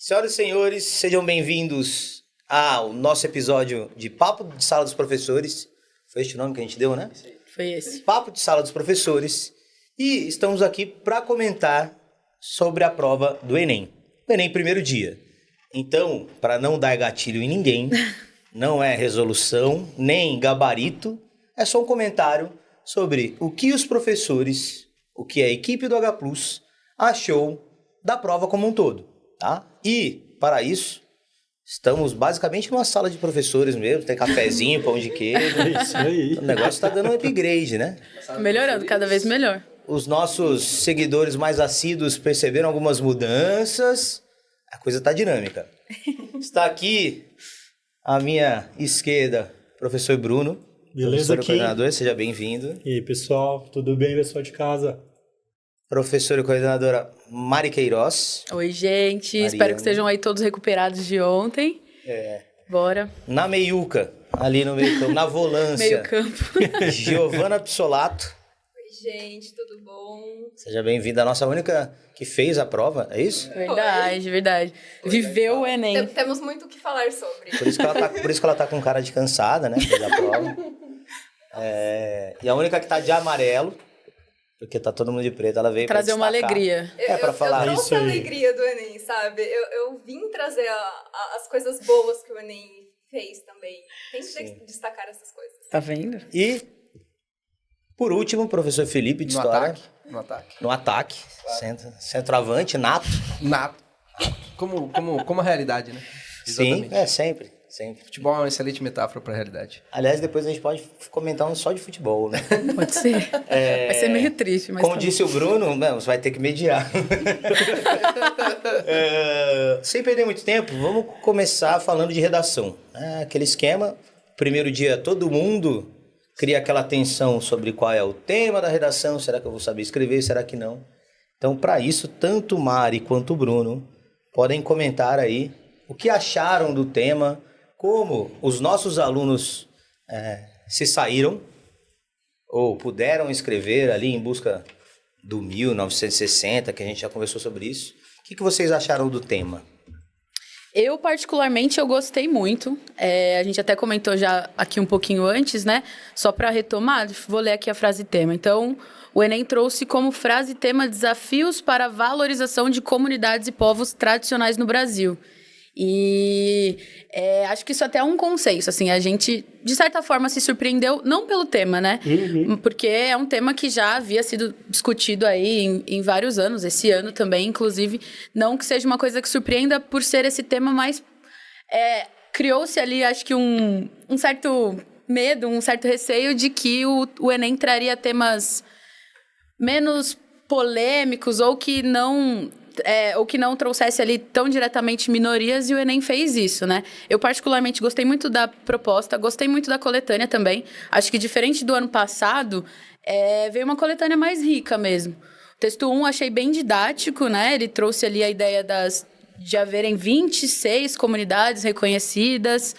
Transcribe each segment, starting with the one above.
Senhoras e senhores, sejam bem-vindos ao nosso episódio de Papo de Sala dos Professores. Foi este o nome que a gente deu, né? Foi esse. Papo de Sala dos Professores. E estamos aqui para comentar sobre a prova do Enem. O Enem primeiro dia. Então, para não dar gatilho em ninguém, não é resolução, nem gabarito, é só um comentário sobre o que os professores, o que a equipe do H Plus achou da prova como um todo, tá? E, para isso, estamos basicamente numa sala de professores mesmo, tem cafezinho, pão de queijo. É isso aí. O negócio está dando um upgrade, né? Melhorando, cada vez melhor. Os nossos seguidores mais assíduos perceberam algumas mudanças. A coisa está dinâmica. Está aqui à minha esquerda, professor Bruno. Beleza, professor e coordenador, seja bem-vindo. E aí, pessoal, tudo bem, pessoal de casa? Professora e coordenadora Mari Queiroz. Oi, gente. Mariana. Espero que estejam aí todos recuperados de ontem. Bora. Na meiuca, ali no meio campo, na volância. Meio campo. Giovana Pissolato. Oi, gente, tudo bom? Seja bem-vinda, a nossa única que fez a prova, é isso? Verdade, verdade. Viveu o Enem. Temos muito o que falar sobre. Por isso que ela tá com cara de cansada, né? Fez a prova. E a única que tá de amarelo, porque tá todo mundo de preto, ela veio Trazer pra uma destacar. alegria. Pra falar eu isso trouxe a aí. alegria do Enem, sabe? Eu vim trazer as coisas boas que o Enem fez também. Tem que destacar essas coisas. Tá vendo? E, por último, o professor Felipe, de História. No ataque. No ataque. Centroavante, nato. Nato. Como a realidade, né? Sim, sempre. Futebol é uma excelente metáfora para a realidade. Aliás, depois a gente pode comentar só de futebol, né? Pode ser. Vai ser meio triste, mas... Como disse o Bruno, você vai ter que mediar. Sem perder muito tempo, vamos começar falando de redação. Aquele esquema, primeiro dia todo mundo cria aquela tensão sobre qual é o tema da redação, será que eu vou saber escrever, será que não? Então, para isso, tanto o Mari quanto o Bruno podem comentar aí o que acharam do tema, como os nossos alunos se saíram ou puderam escrever ali em busca do 1960, que a gente já conversou sobre isso. O que vocês acharam do tema? Eu, particularmente, eu gostei muito. A gente até comentou já aqui um pouquinho antes, né? Só para retomar, vou ler aqui a frase tema. Então, o Enem trouxe como frase tema desafios para a valorização de comunidades e povos tradicionais no Brasil. E acho que isso até é um consenso, assim, a gente, de certa forma, se surpreendeu, não pelo tema, né? Porque é um tema que já havia sido discutido aí em vários anos, esse ano também, inclusive, não que seja uma coisa que surpreenda por ser esse tema, mas criou-se ali, acho que um certo medo, um certo receio de que o Enem traria temas menos polêmicos ou que não trouxesse ali tão diretamente minorias, e o Enem fez isso, né? Eu particularmente gostei muito da proposta, gostei muito da coletânea também. Acho que diferente do ano passado, veio uma coletânea mais rica mesmo. O texto 1 achei bem didático, né? Ele trouxe ali a ideia de haverem 26 comunidades reconhecidas.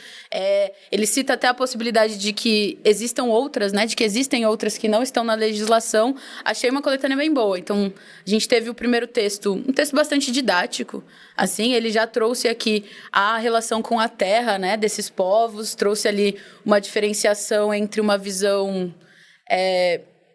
Ele cita até a possibilidade de que existam outras, né? De que existem outras que não estão na legislação. Achei uma coletânea bem boa. Então, a gente teve o primeiro texto, um texto bastante didático. Assim, ele já trouxe aqui a relação com a terra, né? Desses povos. Trouxe ali uma diferenciação entre uma visão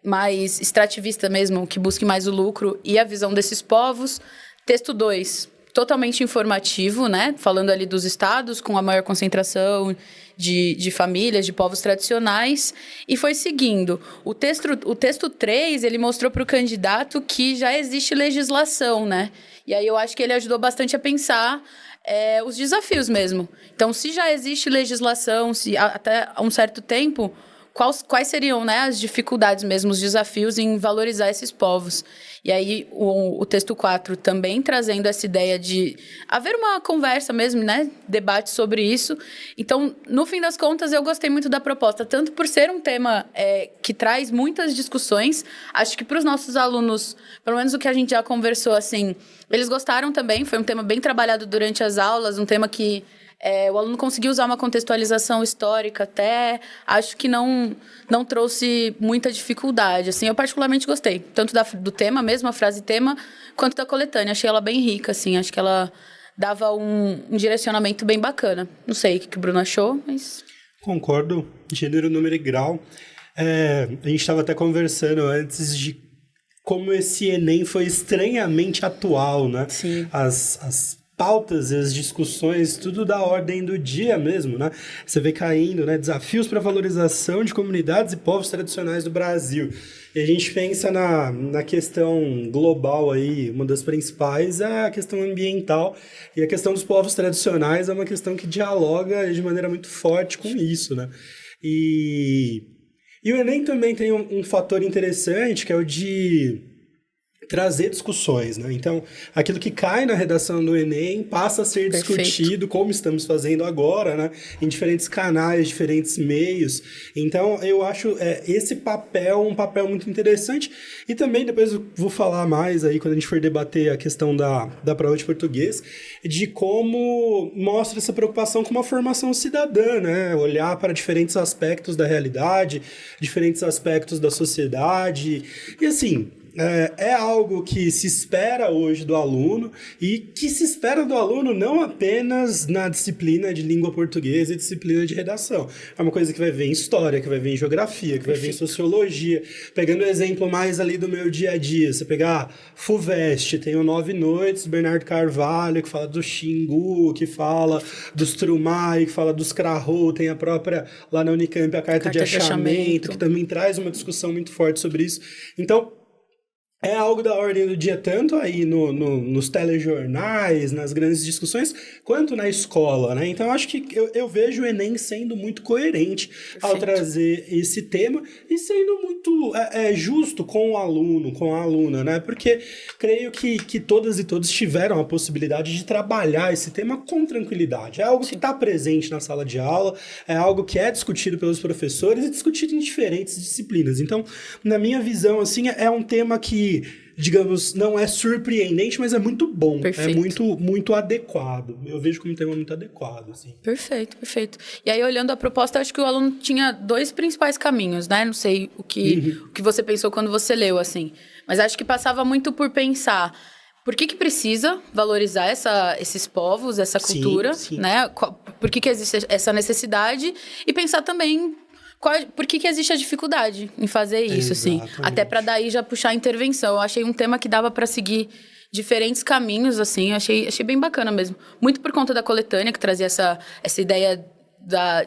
mais extrativista mesmo, que busque mais o lucro, e a visão desses povos. Texto 2... totalmente informativo, né? Falando ali dos estados com a maior concentração de famílias, de povos tradicionais. E foi seguindo. O texto 3, ele mostrou para o candidato que já existe legislação, né? E aí eu acho que ele ajudou bastante a pensar os desafios mesmo. Então, se já existe legislação, se até há um certo tempo, quais seriam, né, as dificuldades mesmo, os desafios em valorizar esses povos. E aí o texto 4 também trazendo essa ideia de haver uma conversa mesmo, né, debate sobre isso. Então, no fim das contas, eu gostei muito da proposta, tanto por ser um tema que traz muitas discussões. Acho que para os nossos alunos, pelo menos o que a gente já conversou, assim, eles gostaram também. Foi um tema bem trabalhado durante as aulas, um tema que o aluno conseguiu usar uma contextualização histórica até. Acho que não trouxe muita dificuldade. Assim, eu particularmente gostei, tanto do tema mesmo, a frase tema, quanto da coletânea. Achei ela bem rica, assim. Acho que ela dava um direcionamento bem bacana. Não sei o que o Bruno achou, mas... Concordo, gênero, número e grau. A gente estava até conversando antes de como esse Enem foi estranhamente atual, né? Sim. As pautas e as discussões, tudo da ordem do dia mesmo, né? Você vê caindo, né? Desafios para a valorização de comunidades e povos tradicionais do Brasil. E a gente pensa na questão global aí, uma das principais é a questão ambiental, e a questão dos povos tradicionais é uma questão que dialoga de maneira muito forte com isso, né? E o Enem também tem um fator interessante, que é o de trazer discussões, né? Então, aquilo que cai na redação do Enem passa a ser discutido, como estamos fazendo agora, né? Em diferentes canais, diferentes meios. Então, eu acho esse papel um papel muito interessante. E também, depois eu vou falar mais aí, quando a gente for debater a questão da prova de português, de como mostra essa preocupação com uma formação cidadã, né? Olhar para diferentes aspectos da realidade, diferentes aspectos da sociedade. E assim... É algo que se espera hoje do aluno e que se espera do aluno não apenas na disciplina de língua portuguesa e disciplina de redação. É uma coisa que vai ver em história, que vai ver em geografia, que vai ver em sociologia. Pegando o exemplo mais ali do meu dia a dia, você pegar FUVEST, tem o 9 Noites, Bernardo Carvalho, que fala do Xingu, que fala dos Trumai, que fala dos Krahou, tem a própria, lá na Unicamp, a Carta de Achamento, que também traz uma discussão muito forte sobre isso. Então, é algo da ordem do dia, tanto aí nos telejornais, nas grandes discussões, quanto na escola, né? Então, eu acho que eu vejo o Enem sendo muito coerente ao trazer esse tema e sendo muito justo com o aluno, com a aluna, né? Porque creio que todas e todos tiveram a possibilidade de trabalhar esse tema com tranquilidade. É algo que está presente na sala de aula, é algo que é discutido pelos professores e discutido em diferentes disciplinas. Então, na minha visão, assim, é um tema que, digamos, não é surpreendente, mas é muito bom. Perfeito. É muito, muito adequado. Eu vejo como um tema muito adequado, assim. Perfeito, perfeito. E aí, olhando a proposta, acho que o aluno tinha 2 principais caminhos, né? Não sei o que você pensou quando você leu, assim. Mas acho que passava muito por pensar por que precisa valorizar esses povos, essa cultura, sim. Né? Por que existe essa necessidade? E pensar também... Por que existe a dificuldade em fazer isso, assim? Até para daí já puxar a intervenção. Eu achei um tema que dava para seguir diferentes caminhos, assim. Eu achei bem bacana mesmo. Muito por conta da coletânea, que trazia essa ideia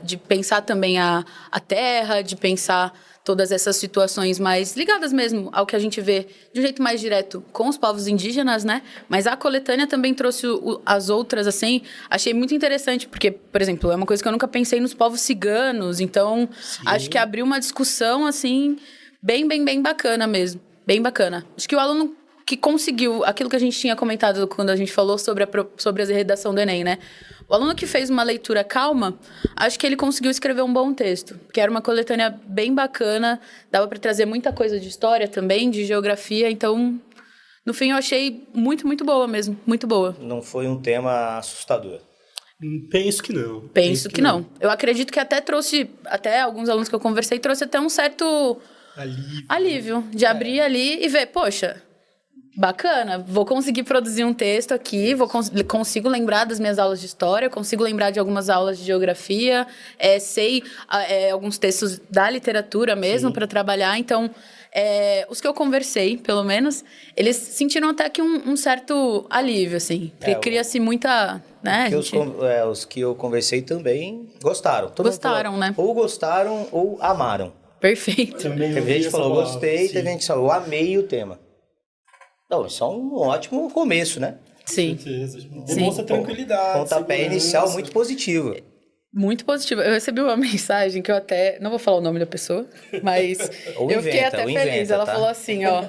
de pensar também a terra, de pensar todas essas situações mais ligadas mesmo ao que a gente vê de um jeito mais direto com os povos indígenas, né? Mas a coletânea também trouxe as outras, assim, achei muito interessante, porque, por exemplo, é uma coisa que eu nunca pensei nos povos ciganos, então acho que abriu uma discussão, assim, bem bacana mesmo, bem bacana. Acho que o aluno que conseguiu aquilo que a gente tinha comentado quando a gente falou sobre a redação do Enem, né? O aluno que fez uma leitura calma, acho que ele conseguiu escrever um bom texto, que era uma coletânea bem bacana, dava para trazer muita coisa de história também, de geografia, então, no fim, eu achei muito boa mesmo, muito boa. Não foi um tema assustador? Penso que não. Penso que não. Eu acredito que até alguns alunos que eu conversei, trouxe até um certo alívio de abrir ali e ver, poxa... Bacana, vou conseguir produzir um texto aqui, consigo lembrar das minhas aulas de história, consigo lembrar de algumas aulas de geografia, sei alguns textos da literatura mesmo para trabalhar. Então, os que eu conversei, pelo menos, eles sentiram até que um certo alívio, assim. Porque cria-se muita... Né, os que eu conversei também gostaram. Gostaram, né? Ou gostaram ou amaram. Perfeito. Teve gente que falou, gostei, teve gente que falou, eu amei o tema. Não, isso é um ótimo começo, né? Sim. Com certeza. Demonstra tranquilidade. Pontapé inicial muito positivo. Muito positivo. Eu recebi uma mensagem que eu até... Não vou falar o nome da pessoa, mas eu fiquei até feliz. Ela falou assim, ó...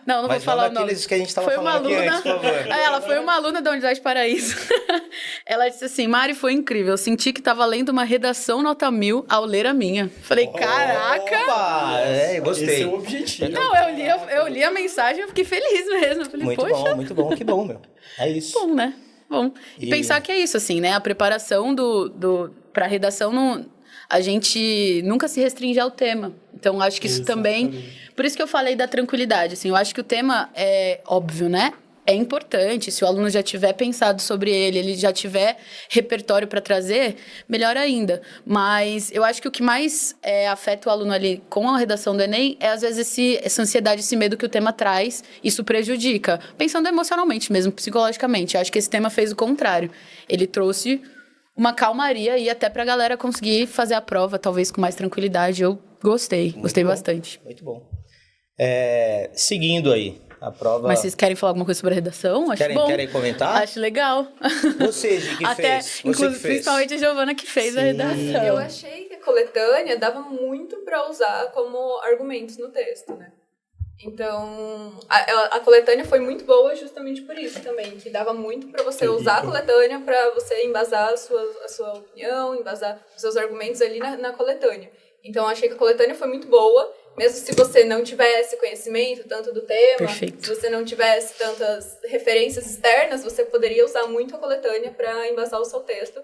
Não vou falar o nome. Que a gente estava falando aqui antes, por favor. Ela foi uma aluna da Unidade Paraíso. Ela disse assim, Mari, foi incrível. Senti que estava lendo uma redação nota 1000 ao ler a minha. Falei, caraca! Gostei. Esse é o objetivo. Não, eu li a mensagem e fiquei feliz mesmo. Falei, muito bom, que bom, meu. É isso. Bom, né? Bom. E pensar que é isso, assim, né? A preparação para a redação, a gente nunca se restringe ao tema. Então, acho que isso também... Por isso que eu falei da tranquilidade, assim. Eu acho que o tema é óbvio, né? é importante. Se o aluno já tiver pensado sobre ele já tiver repertório para trazer, melhor ainda. Mas eu acho que o que mais afeta o aluno ali com a redação do Enem é, às vezes, essa ansiedade, esse medo que o tema traz. Isso prejudica. Pensando emocionalmente mesmo, psicologicamente. Eu acho que esse tema fez o contrário. Ele trouxe uma calmaria e até pra galera conseguir fazer a prova, talvez com mais tranquilidade. Eu gostei Muito bom, bastante. Muito bom. Seguindo aí, a prova... Mas vocês querem falar alguma coisa sobre a redação? Acho bom. Querem comentar? Acho legal. Você, Gi, que até, fez. inclusive, principalmente a Giovana que fez a redação. Eu achei que a coletânea dava muito para usar como argumentos no texto, né? Então, a coletânea foi muito boa justamente por isso também, que dava muito para você usar a coletânea para você embasar a sua opinião, embasar os seus argumentos ali na coletânea. Então, eu achei que a coletânea foi muito boa, mesmo se você não tivesse conhecimento tanto do tema, Perfeito. se você não tivesse tantas referências externas, você poderia usar muito a coletânea para embasar o seu texto,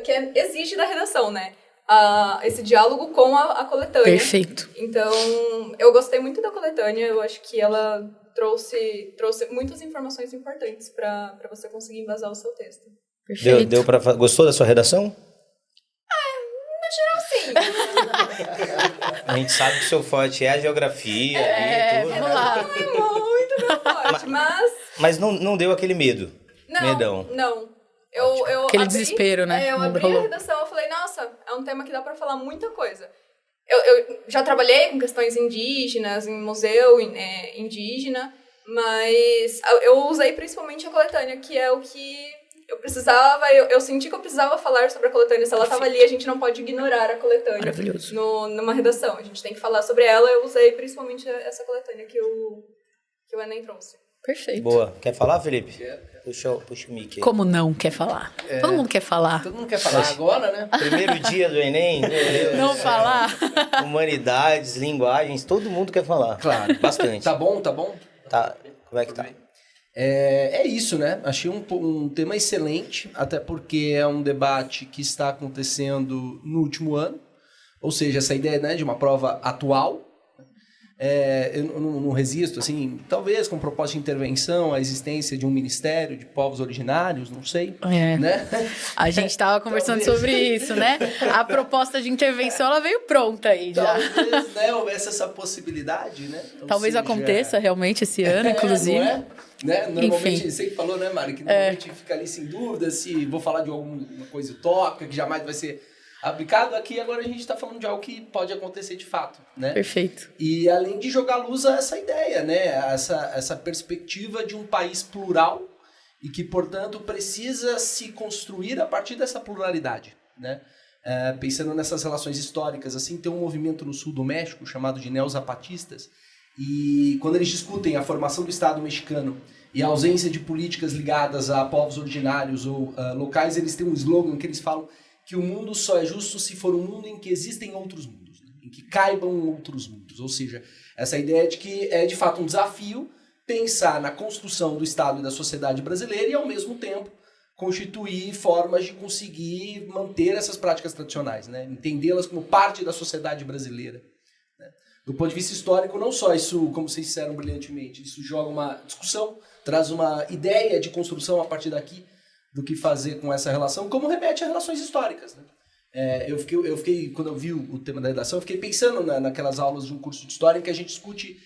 que exige da redação, né? Esse diálogo com a coletânea. Perfeito. Então, eu gostei muito da coletânea, eu acho que ela trouxe muitas informações importantes para você conseguir embasar o seu texto. Perfeito. Gostou da sua redação? No geral, sim. A gente sabe que o seu forte é a geografia e tudo. Vamos lá. Não é muito meu forte, Mas não deu aquele medo. Medão. Não. Aquele desespero, né? Eu abri a redação e falei, nossa, é um tema que dá pra falar muita coisa. Eu já trabalhei com questões indígenas, em museu indígena, mas eu usei principalmente a coletânea, que é o que eu precisava, eu senti que eu precisava falar sobre a coletânea. Se ela estava ali, a gente não pode ignorar a coletânea. Maravilhoso. Numa redação. A gente tem que falar sobre ela. Eu usei principalmente essa coletânea que o Enem trouxe. Perfeito. Boa. Quer falar, Felipe? Puxa o mic aí. Como não quer falar? Todo mundo quer falar. Todo mundo quer falar agora, né? Primeiro dia do Enem. meu Deus Não do céu. falar? Humanidades, linguagens, todo mundo quer falar. Claro. Bastante. Tá bom, tá bom? Tá. Como é que tá? É isso, né? Achei um tema excelente, até porque é um debate que está acontecendo no último ano, ou seja, essa ideia, né, de uma prova atual. Eu não resisto, assim, talvez com propósito de intervenção, a existência de um ministério de povos originários, não sei, né? A gente estava conversando sobre isso, né? A proposta de intervenção, ela veio pronta aí já. Talvez, né, houvesse essa possibilidade, né? Ou Talvez seja, aconteça realmente esse ano, inclusive. Não é? Né? Normalmente, Enfim. você que falou, né, Mari? Que normalmente fica ali sem dúvida se vou falar de alguma coisa utópica que jamais vai ser aplicado. Aqui agora a gente está falando de algo que pode acontecer de fato, né? Perfeito. E além de jogar luz a essa ideia, né? Essa perspectiva de um país plural e que, portanto, precisa se construir a partir dessa pluralidade, né? Pensando nessas relações históricas, assim, tem um movimento no sul do México chamado de neozapatistas. E quando eles discutem a formação do Estado mexicano e a ausência de políticas ligadas a povos originários ou locais, eles têm um slogan que eles falam que o mundo só é justo se for um mundo em que existem outros mundos, né? Em que caibam outros mundos. Ou seja, essa ideia de que é de fato um desafio pensar na construção do Estado e da sociedade brasileira e, ao mesmo tempo, constituir formas de conseguir manter essas práticas tradicionais, né? Entendê-las como parte da sociedade brasileira. Do ponto de vista histórico, não só isso, como vocês disseram brilhantemente, isso joga uma discussão, traz uma ideia de construção a partir daqui do que fazer com essa relação, como remete a relações históricas, né? Eu fiquei, quando eu vi o tema da redação, eu fiquei pensando naquelas aulas de um curso de história em que a gente discute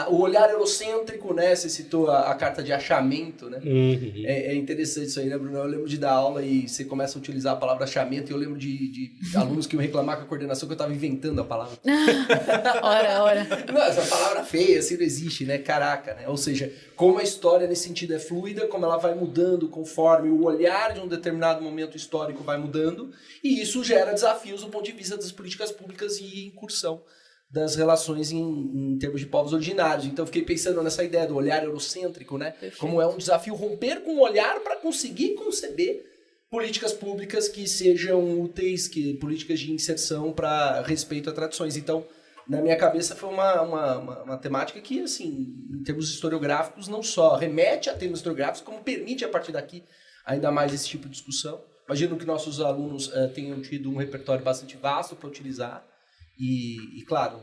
o olhar eurocêntrico, né? Você citou a carta de achamento, né? Uhum. É interessante isso aí, né, Bruno? Eu lembro de dar aula e você começa a utilizar a palavra achamento e eu lembro de alunos que iam reclamar com a coordenação que eu estava inventando a palavra. Ora. Não, essa palavra feia, assim, não existe, né? Caraca, né? Ou seja, como a história nesse sentido é fluida, como ela vai mudando conforme o olhar de um determinado momento histórico vai mudando, e isso gera desafios do ponto de vista das políticas públicas e incursão das relações em termos de povos originários. Então eu fiquei pensando nessa ideia do olhar eurocêntrico, né? Perfeito. Como é um desafio romper com o olhar para conseguir conceber políticas públicas que sejam úteis, políticas de inserção para respeito a tradições. Então, na minha cabeça foi uma temática que, assim, em termos historiográficos, não só remete a termos historiográficos, como permite, a partir daqui, ainda mais esse tipo de discussão. Imagino que nossos alunos tenham tido um repertório bastante vasto para utilizar. E, claro,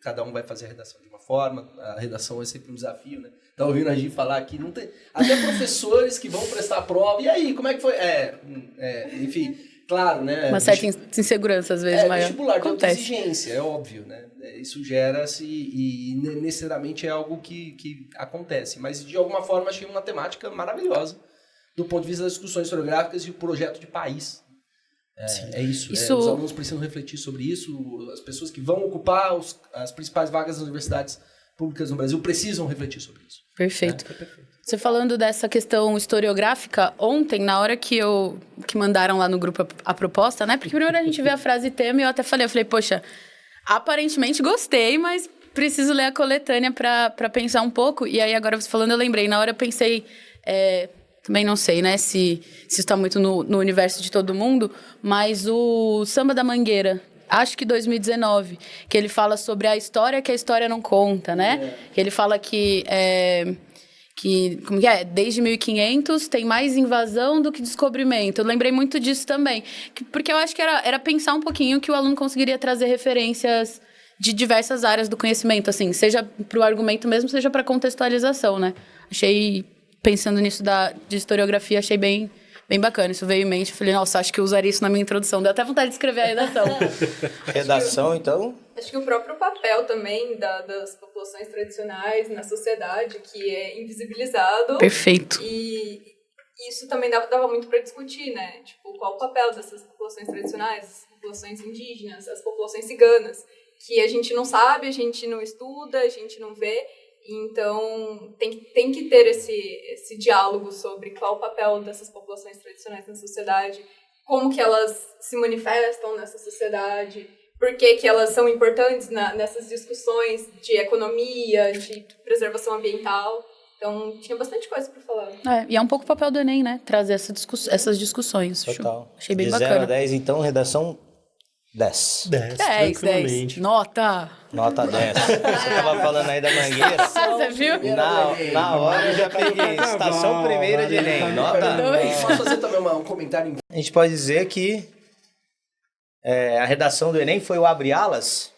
cada um vai fazer a redação de uma forma, a redação é sempre um desafio, né? Tá ouvindo a gente falar aqui, não tem... Até professores que vão prestar a prova, e aí, como é que foi? Enfim, claro, né? Uma certa insegurança, às vezes, maior. Vestibular de alta Acontece. exigência, é óbvio, né? Isso gera-se e necessariamente é algo que acontece. Mas, de alguma forma, achei uma temática maravilhosa do ponto de vista das discussões historiográficas e o projeto de país. É isso. Os alunos precisam refletir sobre isso. As pessoas que vão ocupar as principais vagas das universidades públicas no Brasil precisam refletir sobre isso. Perfeito. Você falando dessa questão historiográfica, ontem, na hora que mandaram lá no grupo a proposta, né? Porque primeiro a gente vê a frase tema e eu até falei, poxa, aparentemente gostei, mas preciso ler a coletânea para pensar um pouco. E aí agora você falando, eu lembrei. Na hora eu pensei... Também não sei, né, se isso está muito no universo de todo mundo, mas o Samba da Mangueira, acho que 2019, que ele fala sobre a história que a história não conta, né? Que ele fala que como que é? Desde 1500 tem mais invasão do que descobrimento. Eu lembrei muito disso também, porque eu acho que era pensar um pouquinho que o aluno conseguiria trazer referências de diversas áreas do conhecimento, assim, seja para o argumento mesmo, seja para contextualização, né? Pensando nisso de historiografia, achei bem bacana. Isso veio em mente. Eu falei, nossa, acho que eu usaria isso na minha introdução. Deu até vontade de escrever a redação. Redação, então? Acho que o próprio papel também das populações tradicionais na sociedade, que é invisibilizado. Perfeito. E isso também dava muito para discutir, né? Tipo, qual o papel dessas populações tradicionais, as populações indígenas, as populações ciganas, que a gente não sabe, a gente não estuda, a gente não vê. Então, tem que ter esse diálogo sobre qual o papel dessas populações tradicionais na sociedade, como que elas se manifestam nessa sociedade, por que elas são importantes nessas discussões de economia, de preservação ambiental. Então, tinha bastante coisa para falar. E é um pouco o papel do Enem, né? Trazer essas discussões. Total. Achei bem de bacana. 0 a 10, então, redação 10. 10. Nota 10. Você tava falando aí da Mangueira. Você viu? Na hora eu já peguei. Estação primeira de Enem. Nota 2. Posso fazer também um comentário? A gente pode dizer que a redação do Enem foi o abre-alas.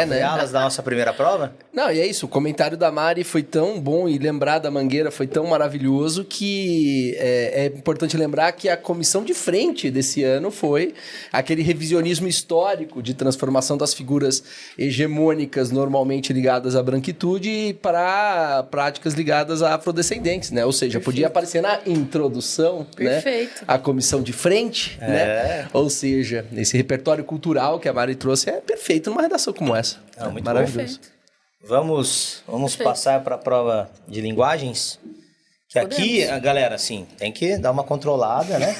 Abre-alas da nossa primeira prova. Não, e é isso. O comentário da Mari foi tão bom e lembrar da Mangueira foi tão maravilhoso que é importante lembrar que a comissão de frente desse ano foi aquele revisionismo histórico de transformação das figuras hegemônicas normalmente ligadas à branquitude para práticas ligadas a afrodescendentes, né? Ou seja, podia aparecer na introdução, né? A comissão de frente, né? Ou seja, esse repertório cultural que a Mari trouxe é perfeito numa redação como essa. Muito maravilhoso. Vamos passar para a prova de linguagens? Que aqui, galera, assim, tem que dar uma controlada, né?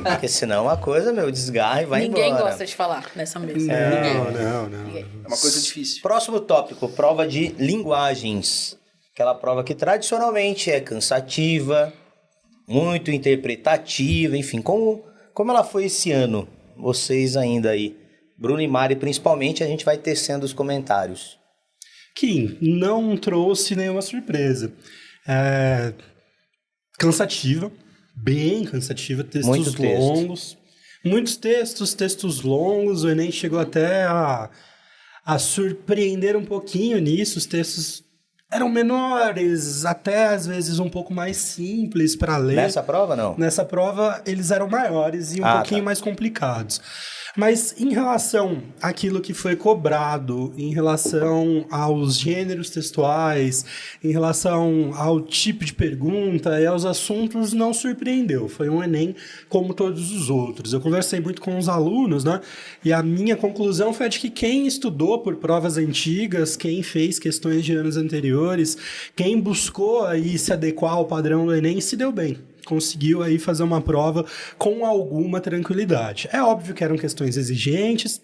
Porque senão a coisa, desgarra e vai embora. Ninguém gosta de falar nessa mesa. Não. É uma coisa difícil. Próximo tópico, prova de linguagens. Aquela prova que tradicionalmente é cansativa, muito interpretativa, enfim. Como ela foi esse ano? Vocês ainda aí. Bruno e Mari, principalmente, a gente vai tecendo os comentários. Kim, não trouxe nenhuma surpresa. Cansativa, bem cansativa, textos longos. Muitos textos longos, o Enem chegou até a surpreender um pouquinho nisso. Os textos eram menores, até às vezes um pouco mais simples para ler. Nessa prova, não? Nessa prova, eles eram maiores e um pouquinho mais complicados. Mas em relação àquilo que foi cobrado, em relação aos gêneros textuais, em relação ao tipo de pergunta e aos assuntos, não surpreendeu. Foi um Enem como todos os outros. Eu conversei muito com os alunos, né? E a minha conclusão foi de que quem estudou por provas antigas, quem fez questões de anos anteriores, quem buscou aí se adequar ao padrão do Enem, se deu bem. Conseguiu aí fazer uma prova com alguma tranquilidade. É óbvio que eram questões exigentes.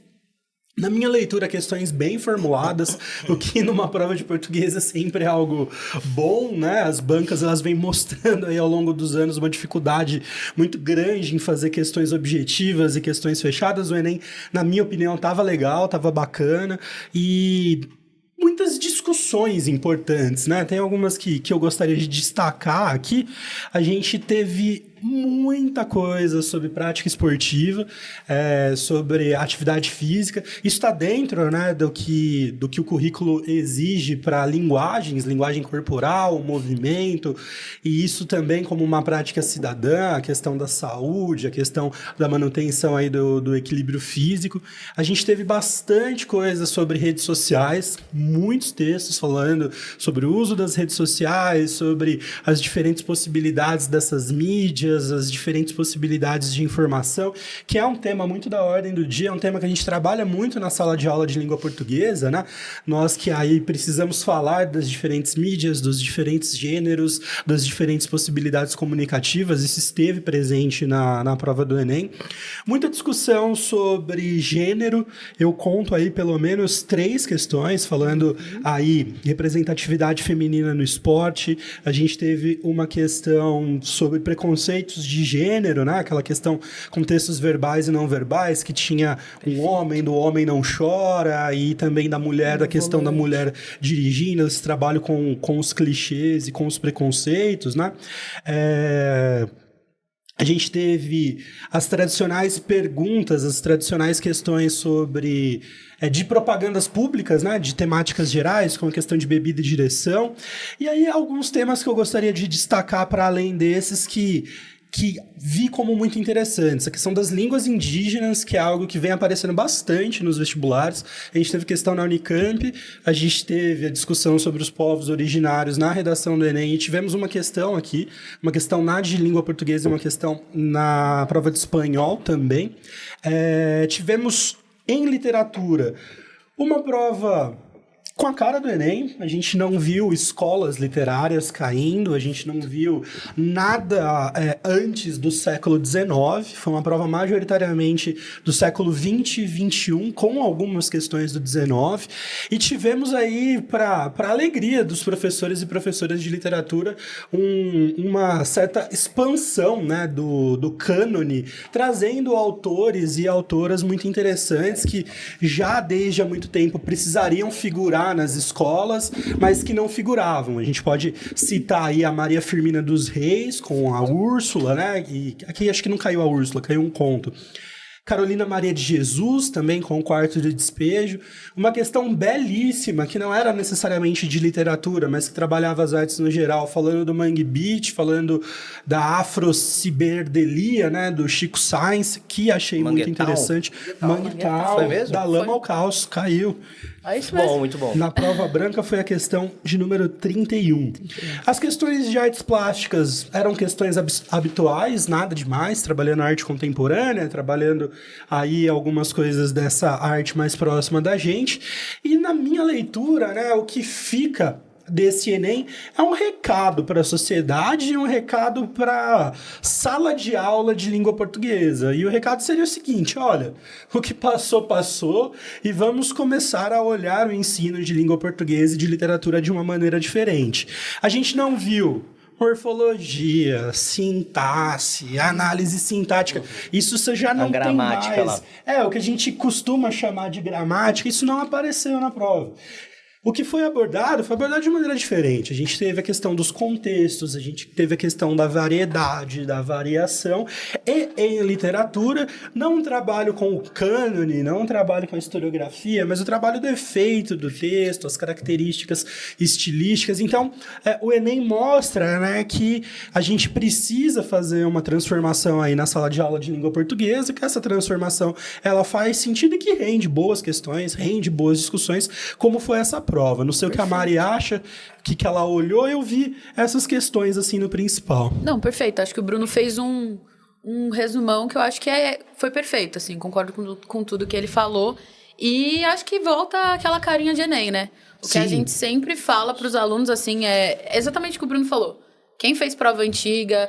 Na minha leitura, questões bem formuladas, o que numa prova de português é sempre algo bom, né? As bancas, elas vêm mostrando aí ao longo dos anos uma dificuldade muito grande em fazer questões objetivas e questões fechadas. O Enem, na minha opinião, estava legal, estava bacana e muitas discussões discussões importantes, né? Tem algumas que eu gostaria de destacar aqui. A gente teve muita coisa sobre prática esportiva, sobre atividade física. Isso está dentro, né, do que o currículo exige para linguagem corporal, movimento, e isso também como uma prática cidadã, a questão da saúde, a questão da manutenção aí do equilíbrio físico. A gente teve bastante coisa sobre redes sociais, muitos textos falando sobre o uso das redes sociais, sobre as diferentes possibilidades dessas mídias, as diferentes possibilidades de informação, que é um tema muito da ordem do dia, é um tema que a gente trabalha muito na sala de aula de língua portuguesa, né? Nós que aí precisamos falar das diferentes mídias, dos diferentes gêneros, das diferentes possibilidades comunicativas, isso esteve presente na prova do Enem. Muita discussão sobre gênero, eu conto aí pelo menos 3 questões, falando aí representatividade feminina no esporte, a gente teve uma questão sobre preconceitos de gênero, né? Aquela questão com textos verbais e não verbais, que tinha um homem, do homem não chora, e também da mulher, da questão da mulher dirigindo, esse trabalho com os clichês e com os preconceitos, né? A gente teve as tradicionais perguntas, as tradicionais questões sobre de propagandas públicas, né, de temáticas gerais, como a questão de bebida e direção. E aí alguns temas que eu gostaria de destacar para além desses que vi como muito interessantes. A questão das línguas indígenas, que é algo que vem aparecendo bastante nos vestibulares. A gente teve questão na Unicamp, a gente teve a discussão sobre os povos originários na redação do Enem, e tivemos uma questão aqui, uma questão na de língua portuguesa e uma questão na prova de espanhol também. Tivemos em literatura uma prova com a cara do Enem, a gente não viu escolas literárias caindo, a gente não viu nada antes do século XIX, foi uma prova majoritariamente do século XX e XXI, com algumas questões do XIX, e tivemos aí, para alegria dos professores e professoras de literatura, uma certa expansão, né, do cânone, trazendo autores e autoras muito interessantes que já desde há muito tempo precisariam figurar nas escolas, mas que não figuravam. A gente pode citar aí a Maria Firmina dos Reis com a Úrsula, né? E aqui acho que não caiu a Úrsula, caiu um conto. Carolina Maria de Jesus, também com o Quarto de Despejo. Uma questão belíssima, que não era necessariamente de literatura, mas que trabalhava as artes no geral, falando do Mangue Beat, falando da afrociberdelia, né, do Chico Sainz, que achei muito interessante. Manguetal, foi mesmo? Da lama ao caos, caiu. É isso mesmo. Muito bom. Na prova branca foi a questão de número 31. As questões de artes plásticas eram questões habituais, nada demais, trabalhando arte contemporânea, trabalhando aí algumas coisas dessa arte mais próxima da gente. E na minha leitura, né, o que fica desse Enem é um recado para a sociedade e um recado para sala de aula de língua portuguesa. E o recado seria o seguinte: olha, o que passou, passou, e vamos começar a olhar o ensino de língua portuguesa e de literatura de uma maneira diferente. A gente não viu morfologia, sintaxe, análise sintática. Isso você já não tem mais. Lá. O que a gente costuma chamar de gramática, isso não apareceu na prova. O que foi abordado de maneira diferente. A gente teve a questão dos contextos, a gente teve a questão da variedade, da variação, e em literatura, não um trabalho com o cânone, não um trabalho com a historiografia, mas o trabalho do efeito do texto, as características estilísticas. Então, o Enem mostra, né, que a gente precisa fazer uma transformação aí na sala de aula de língua portuguesa, que essa transformação ela faz sentido e que rende boas questões, rende boas discussões, como foi essa prova. Não sei o que a Mari acha, o que ela olhou, eu vi essas questões assim no principal. Não, perfeito. Acho que o Bruno fez um resumão que eu acho que foi perfeito, assim, concordo com tudo que ele falou. E acho que volta aquela carinha de Enem, né? O que a gente sempre fala para os alunos, assim, é exatamente o que o Bruno falou. Quem fez prova antiga,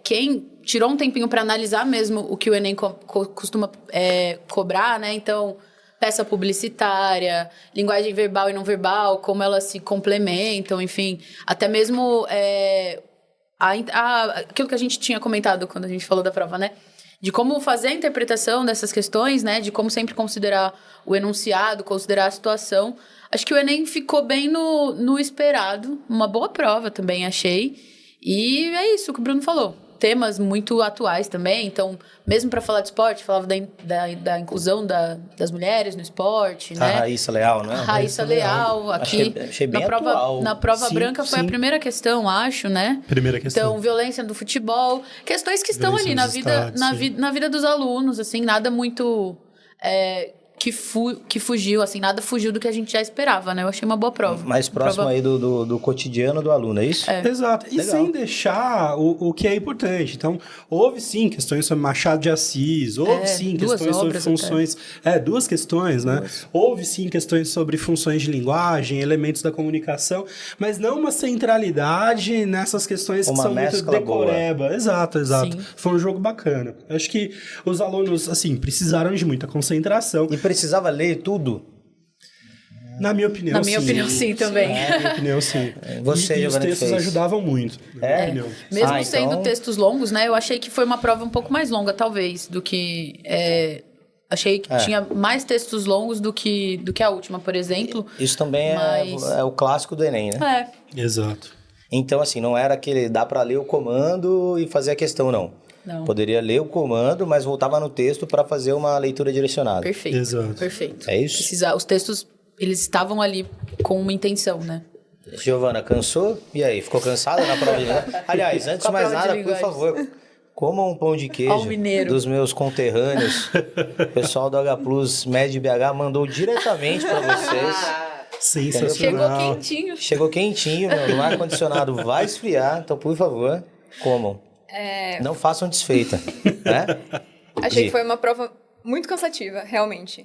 quem tirou um tempinho para analisar mesmo o que o Enem costuma cobrar, né? Então, peça publicitária, linguagem verbal e não verbal, como elas se complementam, enfim. Até mesmo aquilo que a gente tinha comentado quando a gente falou da prova, né? de como fazer a interpretação dessas questões, né? De como sempre considerar o enunciado, considerar a situação. Acho que o Enem ficou bem no esperado. Uma boa prova também, achei. E é isso que o Bruno falou. Temas muito atuais também. Então, mesmo para falar de esporte, falava da inclusão das mulheres no esporte, né? A Raíssa Leal, né? A Raíssa Leal, aqui. Achei bem atual. Na prova Sim, branca foi a primeira questão, acho, né? Primeira questão. Então, violência do futebol. Questões que estão ali na vida dos alunos, assim, nada muito... que fugiu, assim, nada fugiu do que a gente já esperava, né? Eu achei uma boa prova. Mais próximo aí do cotidiano do aluno, é isso? Exato. E Legal. sem deixar o que é importante. Então, houve sim questões sobre Machado de Assis, houve sim questões sobre funções... duas questões, né? Houve sim questões sobre funções de linguagem, elementos da comunicação, mas não uma centralidade nessas questões que são muito decoreba. Boa. Exato. Sim. Foi um jogo bacana. Acho que os alunos, assim, precisaram de muita concentração. E precisava ler tudo? Na minha opinião, sim. Na minha opinião, sim, também. Na minha opinião, sim. Você, e os textos ajudavam muito, na minha opinião. Mesmo sendo textos longos, né? Eu achei que foi uma prova um pouco mais longa, talvez, do que... Achei que tinha mais textos longos do que a última, por exemplo. Isso também é o clássico do Enem, né? Exato. Então, assim, não era aquele... Dá para ler o comando e fazer a questão, não. Não. Poderia ler o comando, mas voltava no texto para fazer uma leitura direcionada. Perfeito. Exato. Perfeito. É isso? Os textos, eles estavam ali com uma intenção, né? Giovana, cansou? E aí, ficou cansada na prova de linguagem? Aliás, antes de mais nada, por favor, coma um pão de queijo dos meus conterrâneos. O pessoal do H Plus Med BH mandou diretamente para vocês. Sensacional. Chegou quentinho, meu. No ar-condicionado vai esfriar, então, por favor, comam. Não façam desfeita, né? Achei que foi uma prova muito cansativa, realmente.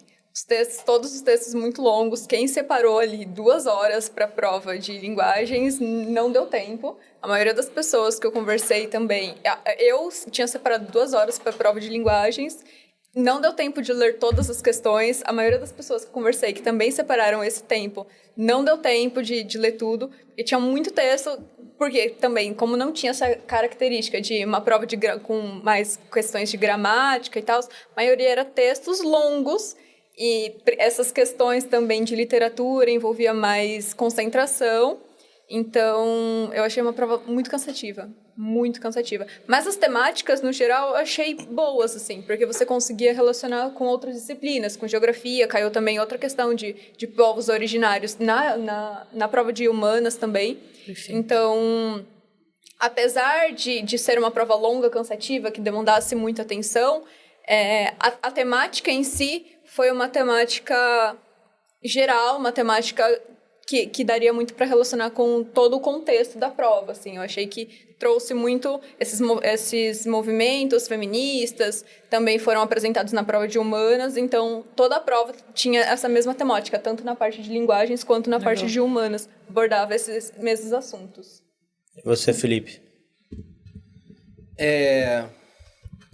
Todos os textos muito longos. Quem separou ali 2 horas para a prova de linguagens não deu tempo. A maioria das pessoas que eu conversei também... Eu tinha separado 2 horas para a prova de linguagens. Não deu tempo de ler todas as questões. A maioria das pessoas que eu conversei que também separaram esse tempo, não deu tempo de ler tudo. E tinha muito texto... Porque também, como não tinha essa característica de uma prova com mais questões de gramática e tal, a maioria era textos longos e essas questões também de literatura envolvia mais concentração. Então, eu achei uma prova muito cansativa. Muito cansativa. Mas as temáticas, no geral, eu achei boas, assim, porque você conseguia relacionar com outras disciplinas, com geografia, caiu também outra questão de povos originários na prova de humanas também. Perfeito. Então, apesar de ser uma prova longa, cansativa, que demandasse muita atenção, a temática em si foi uma temática geral, uma temática que daria muito para relacionar com todo o contexto da prova, assim. Eu achei que trouxe muito esses movimentos feministas, também foram apresentados na prova de humanas, então toda a prova tinha essa mesma temática, tanto na parte de linguagens quanto na parte de humanas, abordava esses mesmos assuntos. E você, Felipe?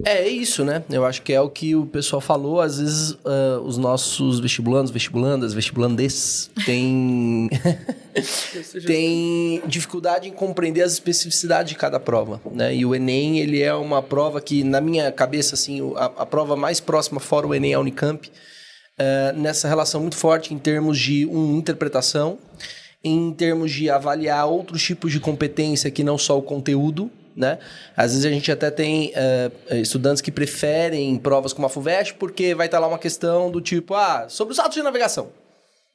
É isso, né? Eu acho que é o que o pessoal falou. Às vezes, os nossos vestibulandos, vestibulandas, vestibulandes têm dificuldade em compreender as especificidades de cada prova, né? E o Enem, ele é uma prova que, na minha cabeça, assim, a prova mais próxima fora o Enem é a Unicamp, nessa relação muito forte em termos de interpretação, em termos de avaliar outros tipos de competência que não só o conteúdo, né? Às vezes a gente até tem estudantes que preferem provas como a FUVEST porque vai estar lá uma questão do tipo, sobre os atos de navegação.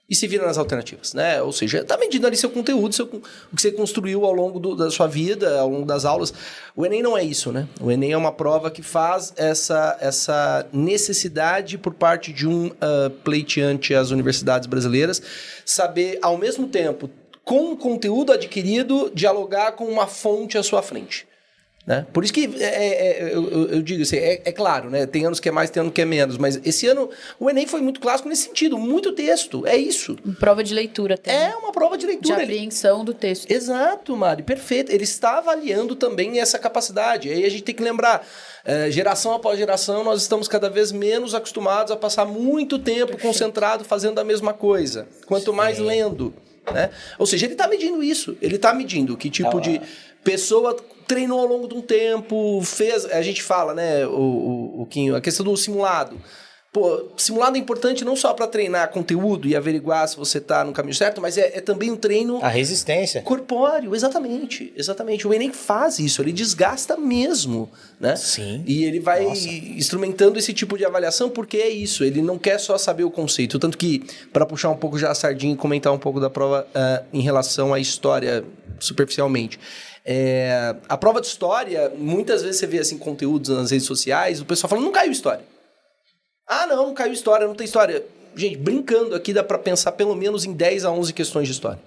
E se vira nas alternativas, né? Ou seja, está medindo ali seu conteúdo, o que você construiu ao longo da sua vida, ao longo das aulas. O Enem não é isso, né? O Enem é uma prova que faz essa necessidade por parte de um pleiteante às universidades brasileiras saber, ao mesmo tempo, com o conteúdo adquirido, dialogar com uma fonte à sua frente, né? Por isso que eu digo assim, é claro, né? Tem anos que é mais, tem anos que é menos, mas esse ano o Enem foi muito clássico nesse sentido, muito texto, é isso. Prova de leitura até. É uma prova de leitura. De apreensão do texto. Exato, Mari, perfeito. Ele está avaliando também essa capacidade. Aí a gente tem que lembrar, geração após geração, nós estamos cada vez menos acostumados a passar muito tempo concentrado fazendo a mesma coisa. Quanto mais lendo, né? Ou seja, ele está medindo isso. Ele está medindo que tipo de pessoa treinou ao longo de um tempo, fez... A gente fala, né, a questão do simulado. Pô, simulado é importante não só para treinar conteúdo e averiguar se você está no caminho certo, mas é também um treino... A resistência. Corpóreo, exatamente. O Enem faz isso, ele desgasta mesmo, né? Sim. E ele vai instrumentando esse tipo de avaliação porque é isso, ele não quer só saber o conceito. Tanto que, para puxar um pouco já a sardinha e comentar um pouco da prova em relação à história, superficialmente... a prova de história, muitas vezes você vê assim, conteúdos nas redes sociais, o pessoal falando, não caiu história. Ah, não caiu história, não tem história. Gente, brincando aqui dá pra pensar pelo menos em 10 a 11 questões de história.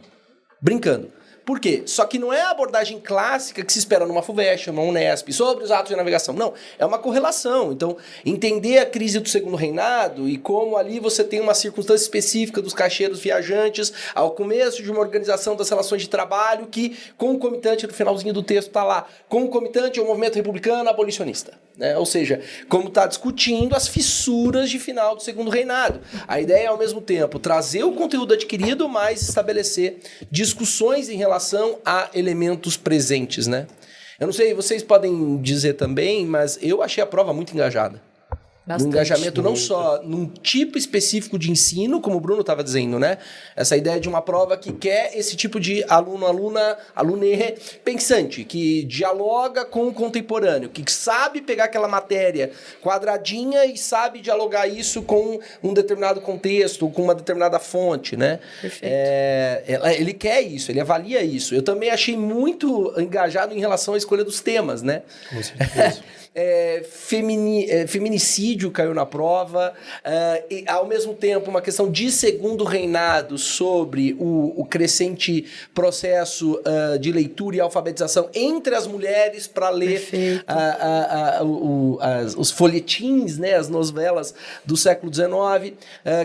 Brincando. Por quê? Só que não é a abordagem clássica que se espera numa FUVEST, numa Unesp, sobre os atos de navegação. Não, é uma correlação. Então, entender a crise do Segundo Reinado e como ali você tem uma circunstância específica dos caixeiros viajantes ao começo de uma organização das relações de trabalho que, concomitante no finalzinho do texto está lá, concomitante ao movimento republicano abolicionista. Né? Ou seja, como está discutindo as fissuras de final do Segundo Reinado. A ideia é, ao mesmo tempo, trazer o conteúdo adquirido, mas estabelecer discussões em relação a elementos presentes, né? Eu não sei, vocês podem dizer também, mas eu achei a prova muito engajada. Bastante. Um engajamento não só num tipo específico de ensino, como o Bruno estava dizendo, né? Essa ideia de uma prova que quer esse tipo de alune pensante, que dialoga com o contemporâneo, que sabe pegar aquela matéria quadradinha e sabe dialogar isso com um determinado contexto, com uma determinada fonte, né? Perfeito. Ele quer isso, ele avalia isso. Eu também achei muito engajado em relação à escolha dos temas, né? Com certeza. Feminicídio caiu na prova, e, ao mesmo tempo uma questão de segundo reinado sobre o crescente processo de leitura e alfabetização entre as mulheres para ler os folhetins, né, as novelas do século XIX,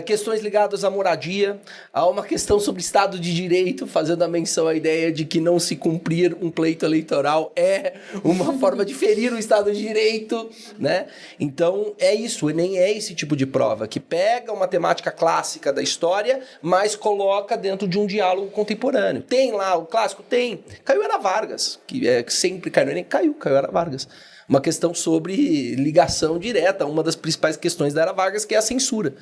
questões ligadas à moradia, há uma questão sobre Estado de Direito, fazendo a menção à ideia de que não se cumprir um pleito eleitoral é uma forma de ferir o Estado de Direito, né? Então, é isso, o Enem é esse tipo de prova, que pega uma temática clássica da história, mas coloca dentro de um diálogo contemporâneo. Tem lá o clássico? Tem. Caiu Ana Vargas, que sempre cai no Enem, caiu Ana Vargas. Uma questão sobre ligação direta, uma das principais questões da Ana Vargas, que é a censura.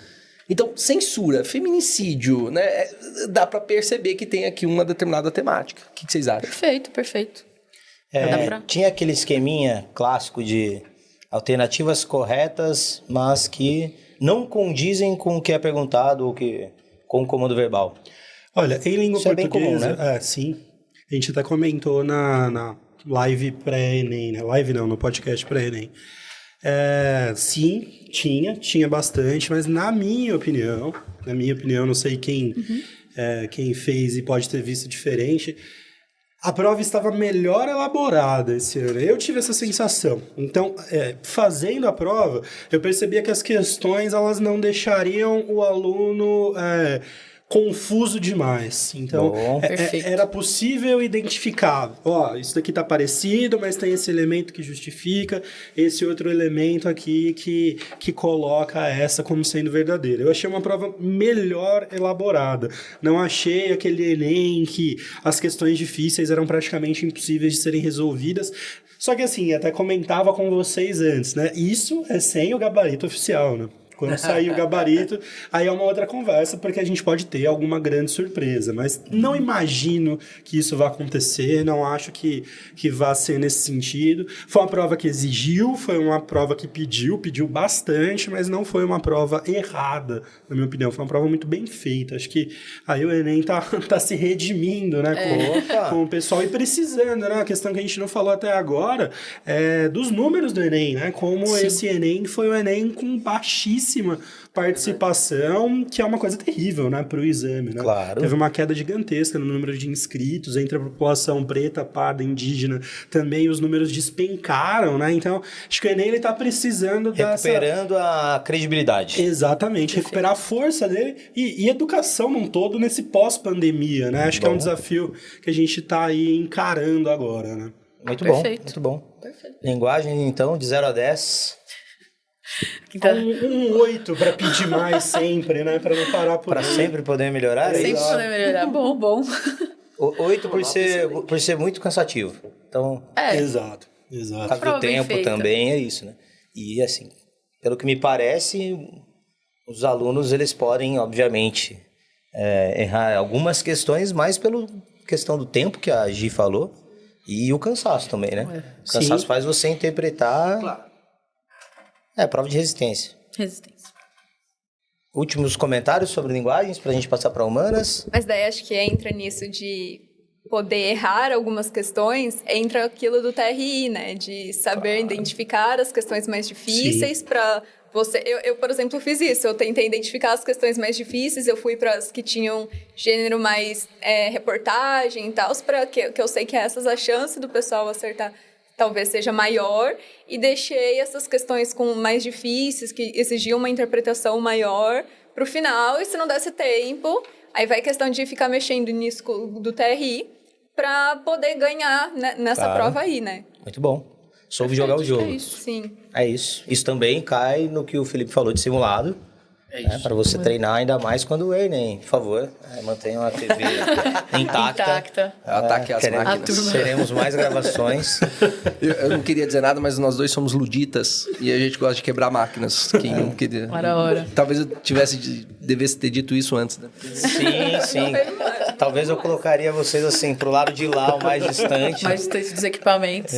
Então, censura, feminicídio, né? Dá para perceber que tem aqui uma determinada temática. O que vocês acham? Perfeito. Tinha aquele esqueminha clássico de alternativas corretas, mas que não condizem com o que é perguntado ou com o comando verbal. Olha, em língua Isso portuguesa... é bem comum, né? Sim. A gente até comentou na live pré-ENEM, né? Live não, no podcast pré-ENEM. Sim, tinha bastante, mas na minha opinião, não sei quem fez e pode ter visto diferente, a prova estava melhor elaborada esse ano. Eu tive essa sensação. Então, fazendo a prova, eu percebia que as questões elas não deixariam o aluno confuso demais. Então, era possível identificar. Isso daqui está parecido, mas tem esse elemento que justifica, esse outro elemento aqui que coloca essa como sendo verdadeira. Eu achei uma prova melhor elaborada. Não achei aquele Enem que as questões difíceis eram praticamente impossíveis de serem resolvidas. Só que assim, até comentava com vocês antes, né? Isso é sem o gabarito oficial, né? Quando sair o gabarito, aí é uma outra conversa, porque a gente pode ter alguma grande surpresa. Mas não imagino que isso vá acontecer, não acho que vá ser nesse sentido. Foi uma prova que exigiu, foi uma prova que pediu bastante, mas não foi uma prova errada, na minha opinião. Foi uma prova muito bem feita. Acho que aí o Enem tá se redimindo, né, com o pessoal e precisando, né? A questão que a gente não falou até agora é dos números do Enem, né? Como esse Enem foi um Enem com baixíssima participação, que é uma coisa terrível, né, para o exame, né? Claro. Teve uma queda gigantesca no número de inscritos entre a população preta, parda, indígena, também os números despencaram, né? Então, acho que o Enem está precisando recuperando a credibilidade. Exatamente, recuperar a força dele e educação num todo nesse pós-pandemia, né? Acho que é um desafio que a gente está aí encarando agora, né? Muito bom. Perfeito. Linguagem, então, de 0 a 10... Um 8 para pedir mais sempre, né? Para não parar por Para aí. sempre poder melhorar? É Sempre isso? poder melhorar. Bom. 8 por ser muito cansativo. Então, Exato. por causa Prova do bem tempo feita. também é isso, né? E assim, pelo que me parece, os alunos eles podem, obviamente, errar algumas questões, mais pela questão do tempo que a Gi falou e o cansaço também, né? O cansaço Sim. faz você interpretar. Claro. Prova de resistência. Resistência. Últimos comentários sobre linguagens pra gente passar para humanas. Mas daí acho que entra nisso de poder errar algumas questões, entra aquilo do TRI, né? De saber identificar as questões mais difíceis para você... Eu, por exemplo, fiz isso. Eu tentei identificar as questões mais difíceis, eu fui para as que tinham gênero mais reportagem e tal, para que eu sei que essas a chance do pessoal acertar talvez seja maior, e deixei essas questões com mais difíceis, que exigiam uma interpretação maior, para o final, e se não desse tempo, aí vai questão de ficar mexendo nisso do TRI, para poder ganhar nessa Claro. prova aí, né? Muito bom. Soube jogar o jogo. É isso. Sim. É isso. Isso também cai no que o Felipe falou de simulado. É isso. Para você treinar ainda mais quando o Enem. Por favor, mantenham a TV intacta. Intacta. Ataque às Queremos- máquinas. Teremos mais gravações. Eu não queria dizer nada, mas nós dois somos luditas e a gente gosta de quebrar máquinas. Quem não queria... Hora. Talvez eu devesse ter dito isso antes, né? Sim. Talvez eu colocaria vocês assim pro lado de lá, o mais distante. Mais distante dos equipamentos.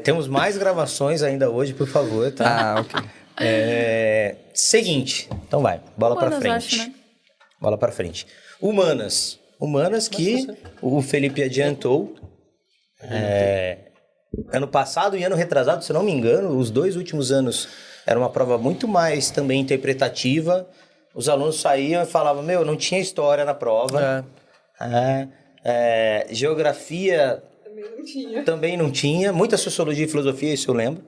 Temos mais gravações ainda hoje, por favor, tá? Ah, ok. Seguinte, então vai, bola pra Humanas, frente. acho, né? Bola pra frente. Humanas que o Felipe adiantou. Ano passado e ano retrasado, se não me engano, os 2 últimos anos era uma prova muito mais também interpretativa. Os alunos saíam e falavam, não tinha história na prova. Geografia também não tinha. Muita sociologia e filosofia, isso eu lembro.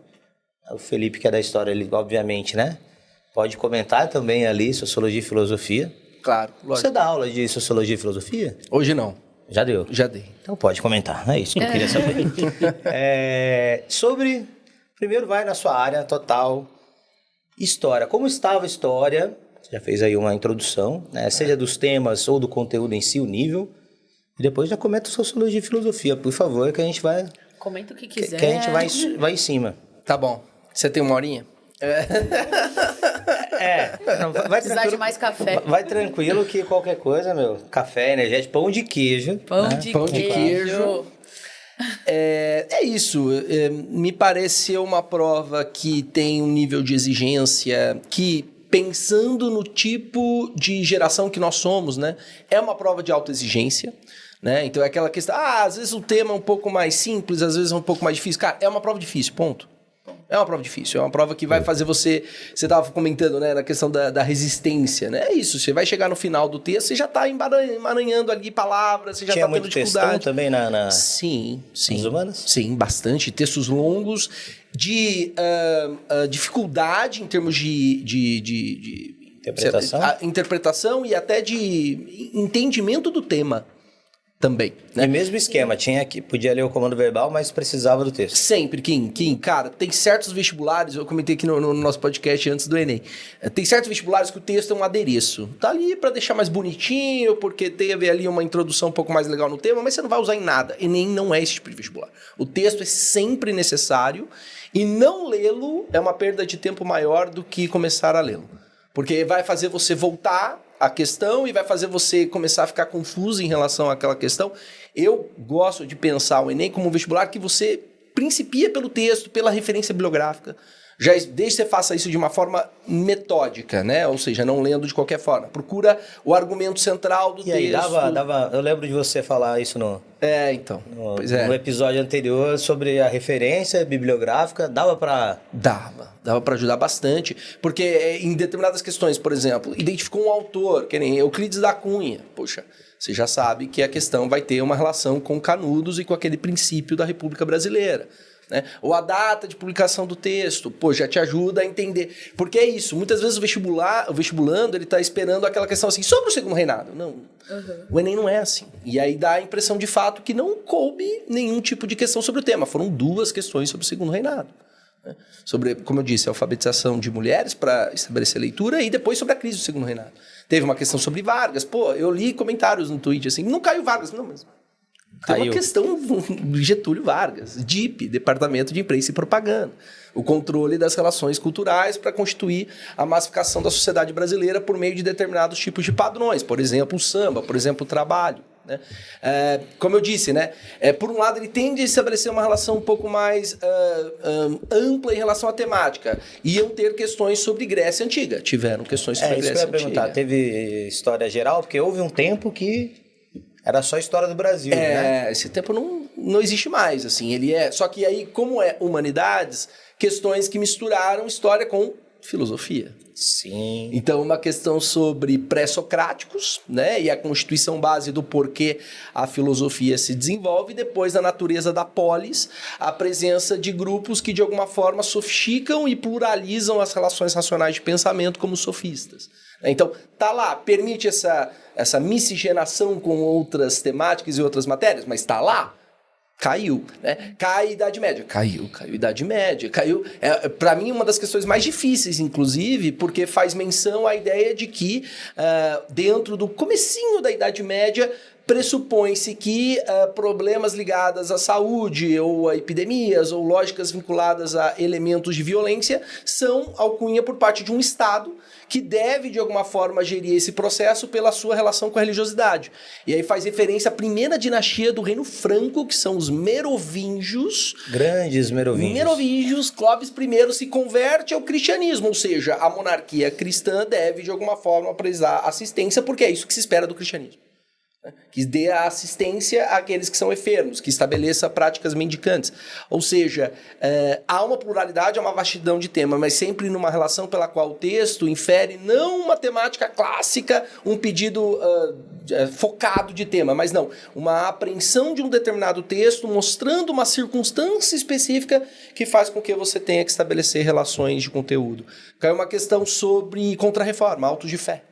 O Felipe, que é da história, ele obviamente, né? Pode comentar também ali, sociologia e filosofia. Claro, Você lógico. dá aula de sociologia e filosofia? Hoje não. Já deu? Já dei. Então pode comentar, é isso que eu queria saber. Primeiro vai na sua área total, história. Como estava a história? Você já fez aí uma introdução, né? Seja dos temas ou do conteúdo em si, o nível. E depois já comenta sociologia e filosofia, por favor, que a gente vai... Comenta o que quiser. Que a gente vai em cima. Tá bom. Você tem uma horinha? Não, vai Precisar de mais café. Vai tranquilo que qualquer coisa, café, energético, pão de queijo. Pão né? de Pão de queijo. É isso. Me pareceu uma prova que tem um nível de exigência que, pensando no tipo de geração que nós somos, né, é uma prova de alta exigência. Né? Então é aquela questão, às vezes o tema é um pouco mais simples, às vezes é um pouco mais difícil. Cara, é uma prova difícil, ponto. É uma prova difícil, é uma prova que vai fazer você... Você estava comentando, né, na questão da resistência, né? É isso, você vai chegar no final do texto, você já está emaranhando ali palavras, você já Tinha está tendo muito textão dificuldade. também na... Sim. Nas humanas? Sim, bastante. Textos longos, de dificuldade em termos de interpretação e até de entendimento do tema também. Né? E mesmo esquema, podia ler o comando verbal, mas precisava do texto. Sempre, Kim, cara, tem certos vestibulares, eu comentei aqui no nosso podcast antes do Enem, tem certos vestibulares que o texto é um adereço. Tá ali para deixar mais bonitinho, porque teve ali uma introdução um pouco mais legal no tema, mas você não vai usar em nada. Enem não é esse tipo de vestibular. O texto é sempre necessário e não lê-lo é uma perda de tempo maior do que começar a lê-lo. Porque vai fazer você voltar a questão e vai fazer você começar a ficar confuso em relação àquela questão. Eu gosto de pensar o Enem como um vestibular que você principia pelo texto, pela referência bibliográfica. Desde que você faça isso de uma forma metódica, né? Ou seja, não lendo de qualquer forma. Procura o argumento central do texto. E aí, eu lembro de você falar isso no episódio anterior sobre a referência bibliográfica. Dava para ajudar bastante, porque em determinadas questões, por exemplo, identificou um autor, que nem Euclides da Cunha. Poxa, você já sabe que a questão vai ter uma relação com Canudos e com aquele princípio da República Brasileira. Né? Ou a data de publicação do texto, já te ajuda a entender. Porque é isso, muitas vezes o vestibulando, ele está esperando aquela questão assim, sobre o segundo reinado. Não, o Enem não é assim. E aí dá a impressão de fato que não coube nenhum tipo de questão sobre o tema. Foram 2 questões sobre o segundo reinado. né? Sobre, como eu disse, a alfabetização de mulheres para estabelecer leitura e depois sobre a crise do Segundo Reinado. Teve uma questão sobre Vargas. Pô, eu li comentários no Twitter assim, não caiu Vargas, não, mas... Tem uma questão Getúlio Vargas, DIP, Departamento de Imprensa e Propaganda. O controle das relações culturais para constituir a massificação da sociedade brasileira por meio de determinados tipos de padrões. Por exemplo, o samba, por exemplo, o trabalho. Né? Como eu disse, né? Por um lado, ele tende a estabelecer uma relação um pouco mais ampla em relação à temática. Iam ter questões sobre Grécia Antiga. Tiveram questões sobre Grécia Antiga. Isso que eu ia perguntar. Teve história geral? Porque houve um tempo que era só história do Brasil, né? Esse tempo não existe mais, assim. Ele é... Só que aí, como é humanidades, questões que misturaram história com filosofia. Sim. Então, uma questão sobre pré-socráticos, né? E a constituição base do porquê a filosofia se desenvolve. E depois, da natureza da polis, a presença de grupos que, de alguma forma, sofisticam e pluralizam as relações racionais de pensamento como sofistas. Então, tá lá, permite essa miscigenação com outras temáticas e outras matérias, mas tá lá, caiu, né? Cai a Idade Média, caiu a Idade Média, caiu. Para mim, uma das questões mais difíceis, inclusive, porque faz menção à ideia de que, dentro do comecinho da Idade Média, pressupõe-se que problemas ligados à saúde ou a epidemias ou lógicas vinculadas a elementos de violência são alcunha por parte de um Estado que deve, de alguma forma, gerir esse processo pela sua relação com a religiosidade. E aí faz referência à primeira dinastia do Reino Franco, que são os Merovingios. Grandes Merovingios. Merovingios, Clovis I se converte ao cristianismo, ou seja, a monarquia cristã deve, de alguma forma, prestar assistência, porque é isso que se espera do cristianismo. Que dê a assistência àqueles que são enfermos, que estabeleça práticas mendicantes. Ou seja, há uma pluralidade, há uma vastidão de tema, mas sempre numa relação pela qual o texto infere não uma temática clássica, um pedido focado de tema, mas não, uma apreensão de um determinado texto, mostrando uma circunstância específica que faz com que você tenha que estabelecer relações de conteúdo. Caiu uma questão sobre contra-reforma, autos de fé.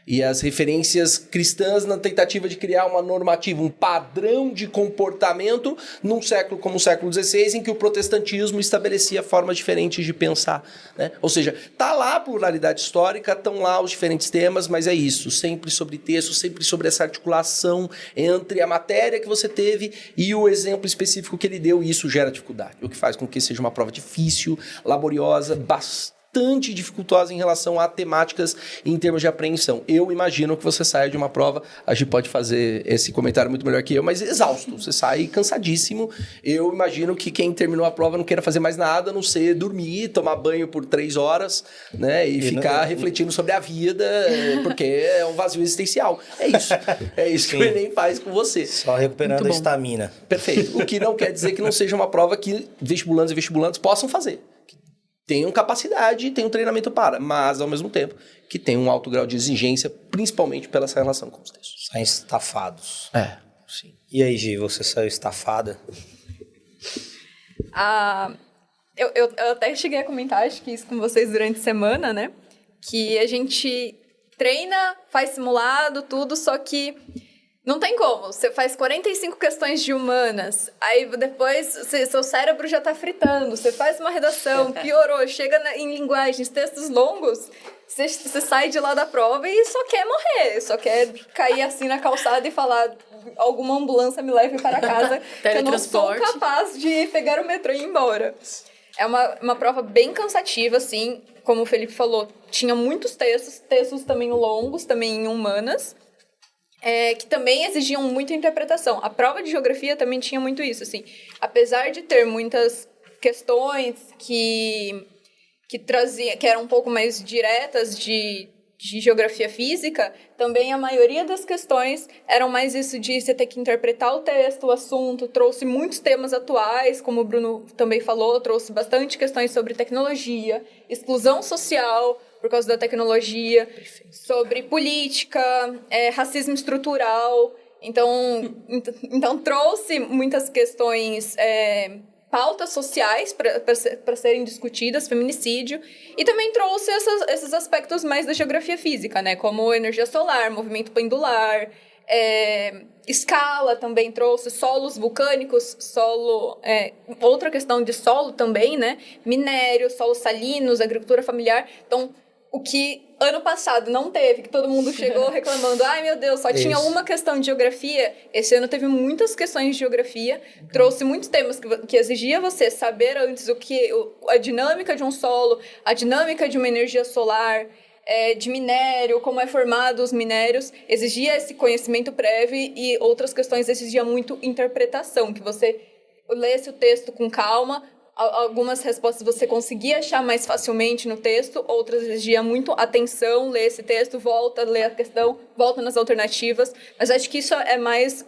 E as referências cristãs na tentativa de criar uma normativa, um padrão de comportamento num século como o século XVI, em que o protestantismo estabelecia formas diferentes de pensar, né? Ou seja, tá lá a pluralidade histórica, estão lá os diferentes temas, mas é isso, sempre sobre texto, sempre sobre essa articulação entre a matéria que você teve e o exemplo específico que ele deu, e isso gera dificuldade, o que faz com que seja uma prova difícil, laboriosa, bastante dificultosa em relação a temáticas em termos de apreensão. Eu imagino que você saia de uma prova, a gente pode fazer esse comentário muito melhor que eu, mas exausto, você sai cansadíssimo. Eu imagino que quem terminou a prova não queira fazer mais nada, a não ser dormir, tomar banho por 3 horas, né, e ficar refletindo sobre a vida, porque é um vazio existencial. É isso que o Enem faz com você. Só recuperando a estamina. Perfeito. O que não quer dizer que não seja uma prova que vestibulandos e vestibulantes possam fazer. Tenham capacidade, tenham treinamento para, mas, ao mesmo tempo, que tenham um alto grau de exigência, principalmente pela essa relação com os textos. Saem estafados. Sim. E aí, Gi, você saiu estafada? Eu até cheguei a comentar, acho que isso com vocês durante a semana, né? Que a gente treina, faz simulado, tudo, só que não tem como. Você faz 45 questões de humanas, aí depois seu cérebro já tá fritando, você faz uma redação, piorou, chega em linguagens, textos longos, você sai de lá da prova e só quer morrer, só quer cair assim na calçada e falar: alguma ambulância me leve para casa, que eu não sou capaz de pegar o metrô e ir embora. É uma prova bem cansativa, assim, como o Felipe falou, tinha muitos textos também longos, também em humanas, que também exigiam muita interpretação. A prova de geografia também tinha muito isso, assim. Apesar de ter muitas questões que eram um pouco mais diretas de geografia física, também a maioria das questões eram mais isso de você ter que interpretar o texto, o assunto, trouxe muitos temas atuais, como o Bruno também falou, trouxe bastante questões sobre tecnologia, exclusão social por causa da tecnologia, sobre política, racismo estrutural. Então trouxe muitas questões, pautas sociais para serem discutidas, feminicídio, e também trouxe esses aspectos mais da geografia física, né, como energia solar, movimento pendular, Escala também trouxe, solos vulcânicos, outra questão de solo também, né? Minério, solos salinos, agricultura familiar. Então, o que ano passado não teve, que todo mundo chegou reclamando, ai meu Deus, só tinha uma questão de geografia. Esse ano teve muitas questões de geografia, trouxe muitos temas que exigia você saber antes a dinâmica de um solo, a dinâmica de uma energia solar, de minério, como é formado os minérios, exigia esse conhecimento prévio e outras questões exigia muito interpretação, que você lesse o texto com calma. Algumas respostas você conseguia achar mais facilmente no texto, outras exigia muito atenção, ler esse texto, volta, ler a questão, volta nas alternativas. Mas acho que isso é mais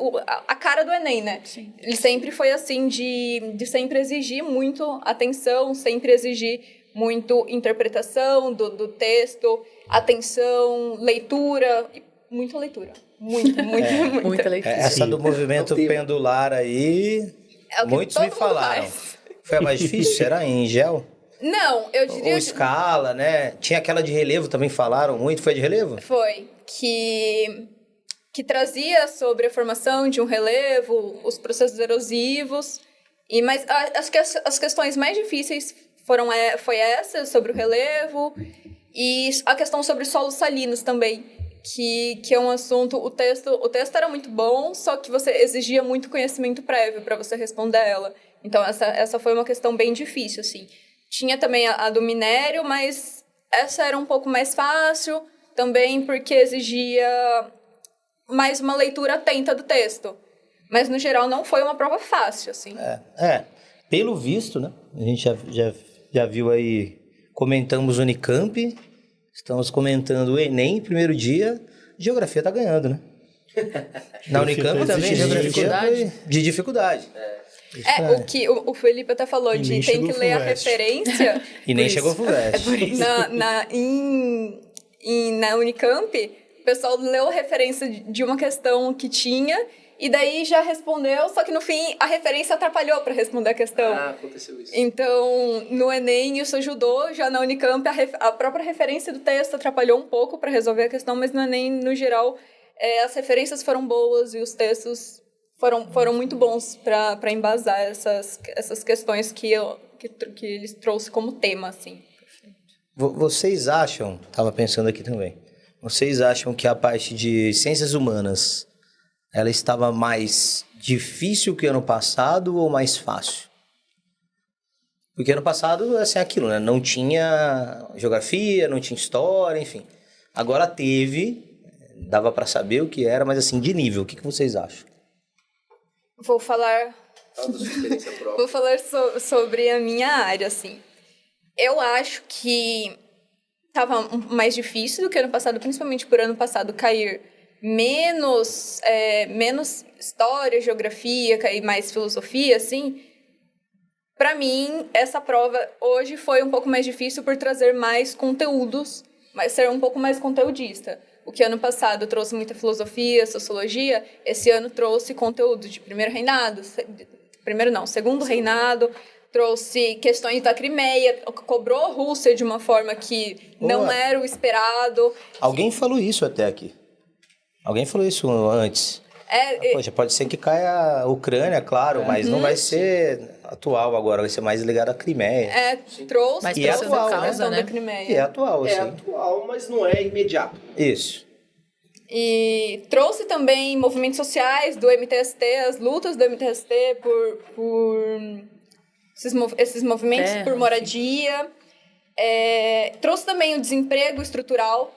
a cara do Enem, né? Sim. Ele sempre foi assim, de sempre exigir muito atenção, sempre exigir muito interpretação do texto, atenção, leitura, muita leitura. Muita. Muita leitura. Essa do movimento pendular aí, É o que muitos todo me mundo falaram. faz. Foi a mais difícil, será? Em gel? Não, eu diria... Ou escala, né? Tinha aquela de relevo, também falaram muito. Foi de relevo? Foi, que trazia sobre a formação de um relevo, os processos erosivos, mas acho que as questões mais difíceis foi essa, sobre o relevo, e a questão sobre solos salinos também, que é um assunto, o texto era muito bom, só que você exigia muito conhecimento prévio para você responder ela. Então, essa foi uma questão bem difícil, assim. Tinha também a do minério, mas essa era um pouco mais fácil, também porque exigia mais uma leitura atenta do texto. Mas, no geral, não foi uma prova fácil, assim. Pelo visto, né? A gente já viu aí, comentamos o Unicamp, estamos comentando o Enem, primeiro dia, geografia tá ganhando, né? Na Unicamp também, geografia foi de dificuldade. O que o Felipe até falou, de tem que ler a referência. E nem chegou pro Veste. Na Unicamp, o pessoal leu a referência de uma questão que tinha, e daí já respondeu, só que no fim a referência atrapalhou para responder a questão. Aconteceu isso. Então, no Enem isso ajudou, já na Unicamp a própria referência do texto atrapalhou um pouco para resolver a questão, mas no Enem, no geral, as referências foram boas e os textos foram muito bons para embasar essas questões que eles trouxeram como tema, assim. Vocês acham, estava pensando aqui também, vocês acham que a parte de ciências humanas, ela estava mais difícil que ano passado ou mais fácil? Porque ano passado, assim, aquilo, né? Não tinha geografia, não tinha história, enfim. Agora dava para saber o que era, mas assim, de nível, o que vocês acham? Vou falar sobre a minha área, assim. Eu acho que estava mais difícil do que ano passado, principalmente por ano passado cair menos história, geografia, cair mais filosofia, assim. Para mim, essa prova hoje foi um pouco mais difícil por trazer mais conteúdos, mas ser um pouco mais conteudista. O que ano passado trouxe muita filosofia, sociologia, esse ano trouxe conteúdo de segundo reinado, trouxe questões da Crimeia, cobrou a Rússia de uma forma que não era o esperado. Alguém falou isso até aqui. Alguém falou isso antes. Poxa, pode ser que caia a Ucrânia, claro, mas não vai ser atual agora, vai ser mais ligado à Crimeia. Trouxe e é atual, a questão da Crimeia. E é atual, assim. É atual, mas não é imediato. Isso. E trouxe também movimentos sociais do MTST, as lutas do MTST por esses movimentos por moradia. Trouxe também o desemprego estrutural,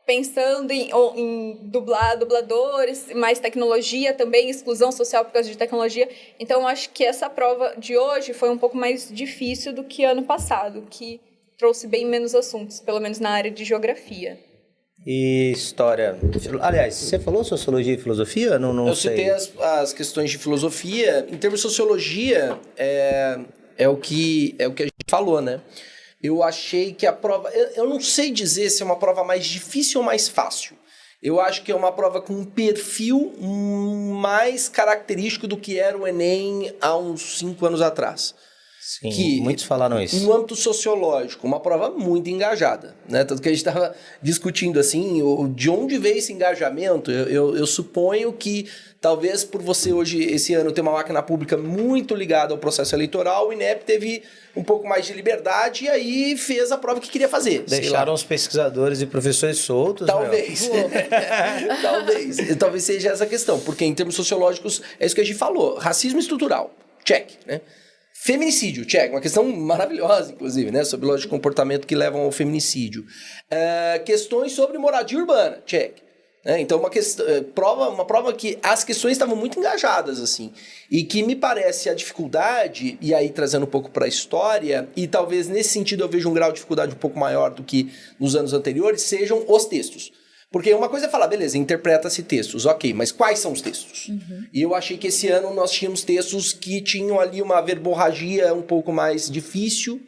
pensando em dubladores, mais tecnologia também, exclusão social por causa de tecnologia. Então, acho que essa prova de hoje foi um pouco mais difícil do que ano passado, que trouxe bem menos assuntos, pelo menos na área de geografia. E história... Aliás, você falou sociologia e filosofia? Não Eu sei. citei as questões de filosofia. Em termos de sociologia, é o que a gente falou, né? Eu achei que a prova... Eu não sei dizer se é uma prova mais difícil ou mais fácil. Eu acho que é uma prova com um perfil mais característico do que era o Enem há uns 5 anos atrás. Sim, que muitos falaram isso. no âmbito sociológico, uma prova muito engajada, né? Tanto que a gente estava discutindo assim, de onde veio esse engajamento. Eu suponho que talvez por você hoje, esse ano, ter uma máquina pública muito ligada ao processo eleitoral, o INEP teve um pouco mais de liberdade e aí fez a prova que queria fazer. Deixaram os pesquisadores e professores soltos. Talvez. Talvez seja essa a questão, porque em termos sociológicos, é isso que a gente falou. Racismo estrutural, check, né? Feminicídio, check, uma questão maravilhosa, inclusive, né? Sobre lógica de comportamento que levam ao feminicídio. Questões sobre moradia urbana, check. Então, uma prova que as questões estavam muito engajadas, assim. E que me parece a dificuldade, e aí trazendo um pouco para a história, e talvez nesse sentido eu vejo um grau de dificuldade um pouco maior do que nos anos anteriores, sejam os textos. Porque uma coisa é falar, beleza, interpreta-se textos, ok, mas quais são os textos? E eu achei que esse ano nós tínhamos textos que tinham ali uma verborragia um pouco mais difícil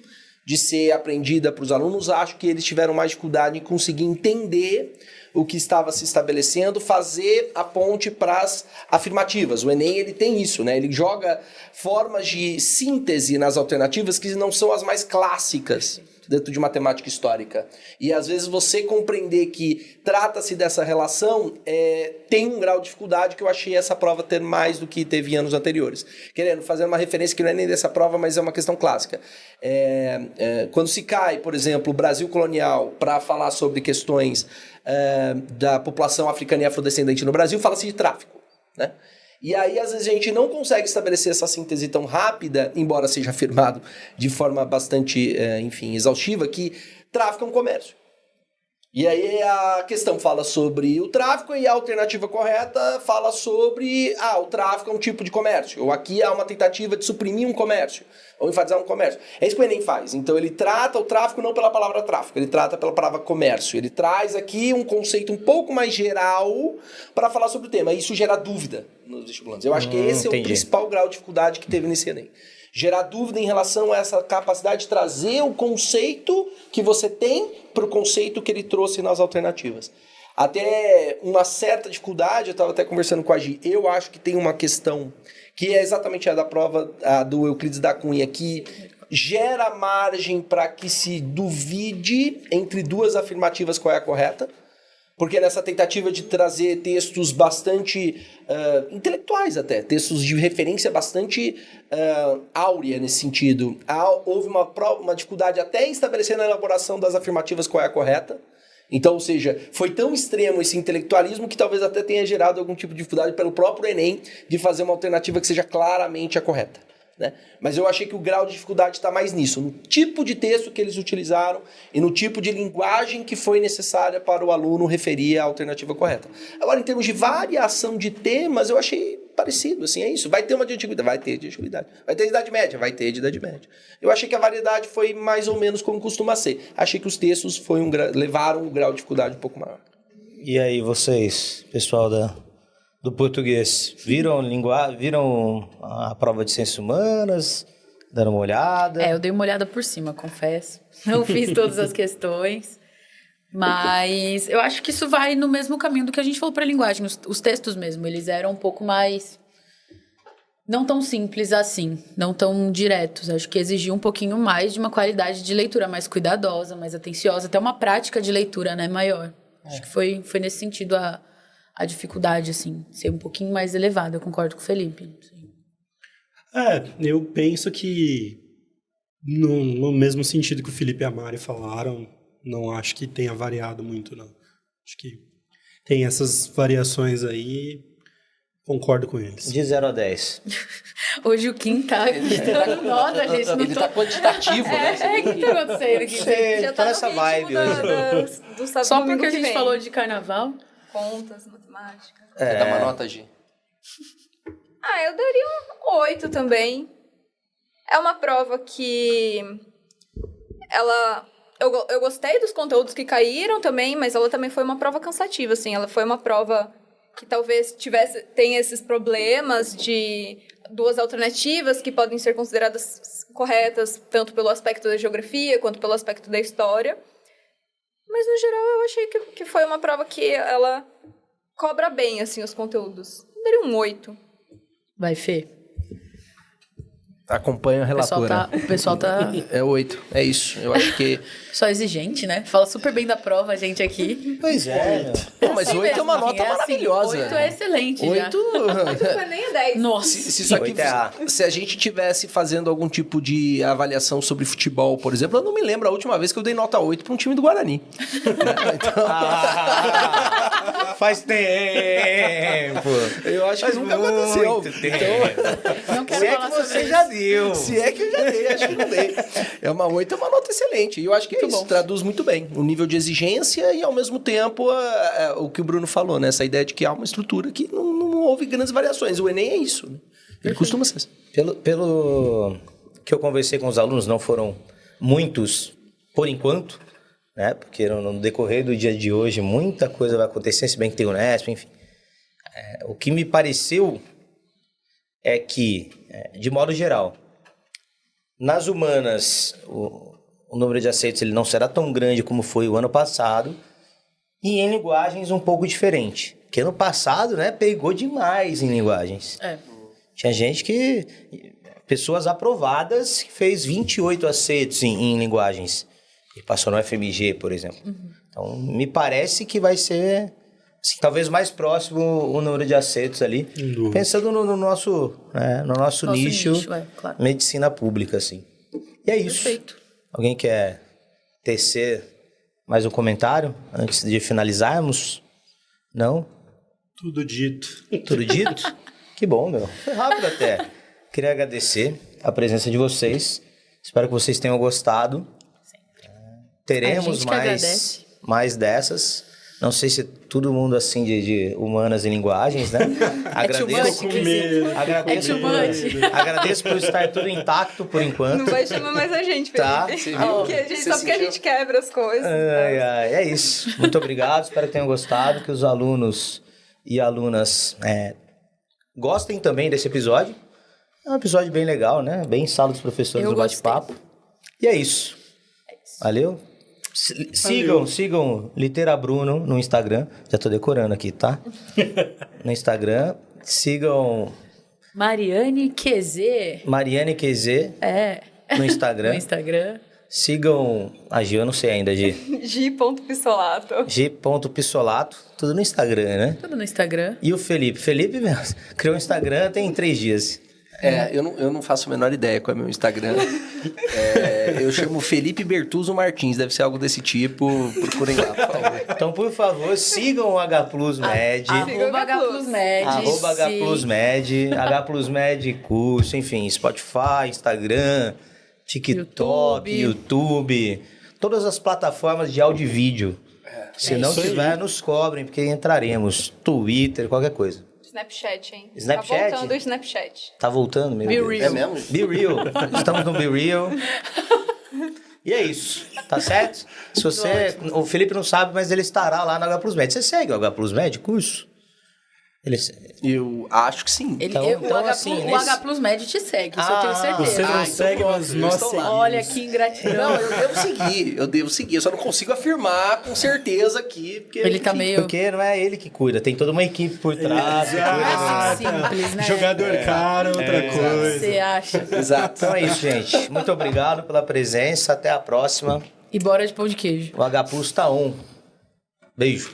de ser aprendida para os alunos. Acho que eles tiveram mais dificuldade em conseguir entender o que estava se estabelecendo, fazer a ponte para as afirmativas. O Enem, ele tem isso, né? Ele joga formas de síntese nas alternativas que não são as mais clássicas dentro de matemática histórica. E às vezes você compreender que trata-se dessa relação tem um grau de dificuldade que eu achei essa prova ter mais do que teve em anos anteriores. Querendo fazer uma referência que não é nem dessa prova, mas é uma questão clássica. Quando se cai, por exemplo, o Brasil colonial para falar sobre questões da população africana e afrodescendente no Brasil, fala-se de tráfico, né? E aí, às vezes, a gente não consegue estabelecer essa síntese tão rápida, embora seja afirmado de forma bastante, exaustiva, que tráfico é um comércio. E aí a questão fala sobre o tráfico e a alternativa correta fala sobre, o tráfico é um tipo de comércio, ou aqui há uma tentativa de suprimir um comércio, ou enfatizar um comércio. É isso que o Enem faz. Então ele trata o tráfico não pela palavra tráfico, ele trata pela palavra comércio. Ele traz aqui um conceito um pouco mais geral para falar sobre o tema. E isso gera dúvida nos vestibulantes. Eu acho que esse é o principal grau de dificuldade que teve nesse Enem. Gerar dúvida em relação a essa capacidade de trazer o conceito que você tem para o conceito que ele trouxe nas alternativas. Até uma certa dificuldade, eu estava até conversando com a Gi, eu acho que tem uma questão que é exatamente a da prova do Euclides da Cunha, que gera margem para que se duvide entre duas afirmativas qual é a correta. Porque nessa tentativa de trazer textos bastante intelectuais até, textos de referência bastante áurea nesse sentido, houve uma dificuldade até em estabelecer na elaboração das afirmativas qual é a correta. Então, ou seja, foi tão extremo esse intelectualismo que talvez até tenha gerado algum tipo de dificuldade pelo próprio Enem de fazer uma alternativa que seja claramente a correta, né? Mas eu achei que o grau de dificuldade está mais nisso, no tipo de texto que eles utilizaram e no tipo de linguagem que foi necessária para o aluno referir a alternativa correta. Agora, em termos de variação de temas, eu achei parecido, assim, é isso. Vai ter uma de antiguidade? Vai ter de antiguidade. Vai ter de Idade Média? Vai ter de Idade Média. Eu achei que a variedade foi mais ou menos como costuma ser. Achei que os textos levaram um grau de dificuldade um pouco maior. E aí, vocês, pessoal do português, viram a prova de ciências humanas? Deram uma olhada? Eu dei uma olhada por cima, confesso. Não fiz todas as questões. Mas eu acho que isso vai no mesmo caminho do que a gente falou para a linguagem. Os textos mesmo, eles eram um pouco mais... não tão simples assim, não tão diretos. Acho que exigia um pouquinho mais de uma qualidade de leitura mais cuidadosa, mais atenciosa, até uma prática de leitura, né, maior. Acho que foi nesse sentido a dificuldade, assim, ser um pouquinho mais elevada. Eu concordo com o Felipe. Eu penso que no mesmo sentido que o Felipe e a Mari falaram, não acho que tenha variado muito, não. Acho que tem essas variações aí, concordo com eles. De 0 a 10. Hoje o Kim tá dando nota, gente. Ele tá quantitativo, né? O que tá acontecendo aqui? Você Já tá no nessa ritmo vibe hoje. do sábado, Só domingo porque a que gente vem. falou de carnaval? Contas, matemática. Quer dar uma nota, Gi? Eu daria um 8 também. É uma prova que eu gostei dos conteúdos que caíram também, mas ela também foi uma prova cansativa, assim. Ela foi uma prova que talvez tenha esses problemas de duas alternativas que podem ser consideradas corretas, tanto pelo aspecto da geografia quanto pelo aspecto da história. Mas, no geral, eu achei que foi uma prova que ela cobra bem, assim, os conteúdos. Eu daria um 8. Vai, Fê. Acompanha a relatora. O pessoal tá É 8, é isso. Eu acho que... só exigente, né? Fala super bem da prova, a gente aqui. Pois é, meu. Pô, mas Assim 8 é mesmo, uma nota assim, maravilhosa. 8 é excelente já. 8... Não foi nem a 10. Nossa. Se isso aqui, 8 é A. se a gente tivesse fazendo algum tipo de avaliação sobre futebol, por exemplo, eu não me lembro a última vez que eu dei nota 8 para um time do Guarani. Faz tempo. Eu acho que Faz nunca aconteceu. muito tempo. Não quero Se é falar que sobre você isso. já deu. Se é que eu já dei, acho que não dei. É uma 8, é uma nota excelente. E eu acho que é isso, traduz muito bem o nível de exigência e, ao mesmo tempo, o que o Bruno falou, né? Essa ideia de que há uma estrutura que não houve grandes variações. O Enem é isso. Né? Ele costuma ser assim. Pelo que eu conversei com os alunos, não foram muitos por enquanto, né? Porque no decorrer do dia de hoje muita coisa vai acontecer, se bem que tem o Unesp, enfim. O que me pareceu é que, de modo geral, nas humanas o número de aceitos ele não será tão grande como foi o ano passado e em linguagens um pouco diferente. Porque ano passado, né, pegou demais em linguagens. Tinha gente que... Pessoas aprovadas que fez 28 aceitos em linguagens. E passou no FMG, por exemplo. Então, me parece que vai ser, assim, talvez mais próximo o número de aceitos ali. Pensando no nosso nicho, claro. medicina pública, assim. E é isso. Perfeito. Alguém quer tecer mais um comentário antes de finalizarmos? Não? Tudo dito. Tudo dito? Que bom, meu. Foi rápido até. Queria agradecer a presença de vocês. Espero que vocês tenham gostado. Teremos mais dessas. Não sei se todo mundo assim de humanas e linguagens, né? Agradeço por estar tudo intacto por enquanto. Não vai chamar mais a gente, Felipe. Tá. Só porque a gente quebra as coisas. É isso. Muito obrigado. Espero que tenham gostado. Que os alunos e alunas gostem também desse episódio. É um episódio bem legal, né? Bem sala dos professores do bate-papo. E é isso. Valeu? Sigam Litera Bruno no Instagram. Já tô decorando aqui, tá? No Instagram. Sigam Mariane QZ. No Instagram. No Instagram. Sigam a Gi, eu não sei ainda, Gi. Gi.pissolato. Gi.pissolato. Tudo no Instagram, né? Tudo no Instagram. E o Felipe? Felipe criou o Instagram tem 3 dias. Eu não faço a menor ideia qual é meu Instagram. Eu chamo Felipe Bertuzzo Martins, deve ser algo desse tipo. Procurem lá, por favor. Então, por favor, sigam o H Plus Med. @HPlusMed. @HPlusMed. HPlusMed curso, enfim, Spotify, Instagram, TikTok, YouTube. Todas as plataformas de áudio e vídeo. Se não tiver, nos cobrem, porque entraremos. Twitter, qualquer coisa. Snapchat, hein? Snapchat? Tá voltando o Snapchat. Tá voltando, meu Deus. Real. É mesmo? Be Real. Estamos no Be Real. E é isso, tá certo? Se você... O Felipe não sabe, mas ele estará lá no H Plus Med. Você segue o H Plus Med, curso? Eu acho que sim. O H Plus Med te segue, isso eu tenho certeza. Você não segue, mas nós estou lá. seguimos. Olha que ingratidão. Não, eu devo seguir. Eu só não consigo afirmar com certeza aqui. Porque, Ele tá meio... Porque não é ele que cuida, tem toda uma equipe por trás. que cuida assim, simples, né? Jogador caro, outra coisa. Você acha? Exato. Então é isso, gente. Muito obrigado pela presença. Até a próxima. E bora de pão de queijo. O H Plus tá on. Beijo.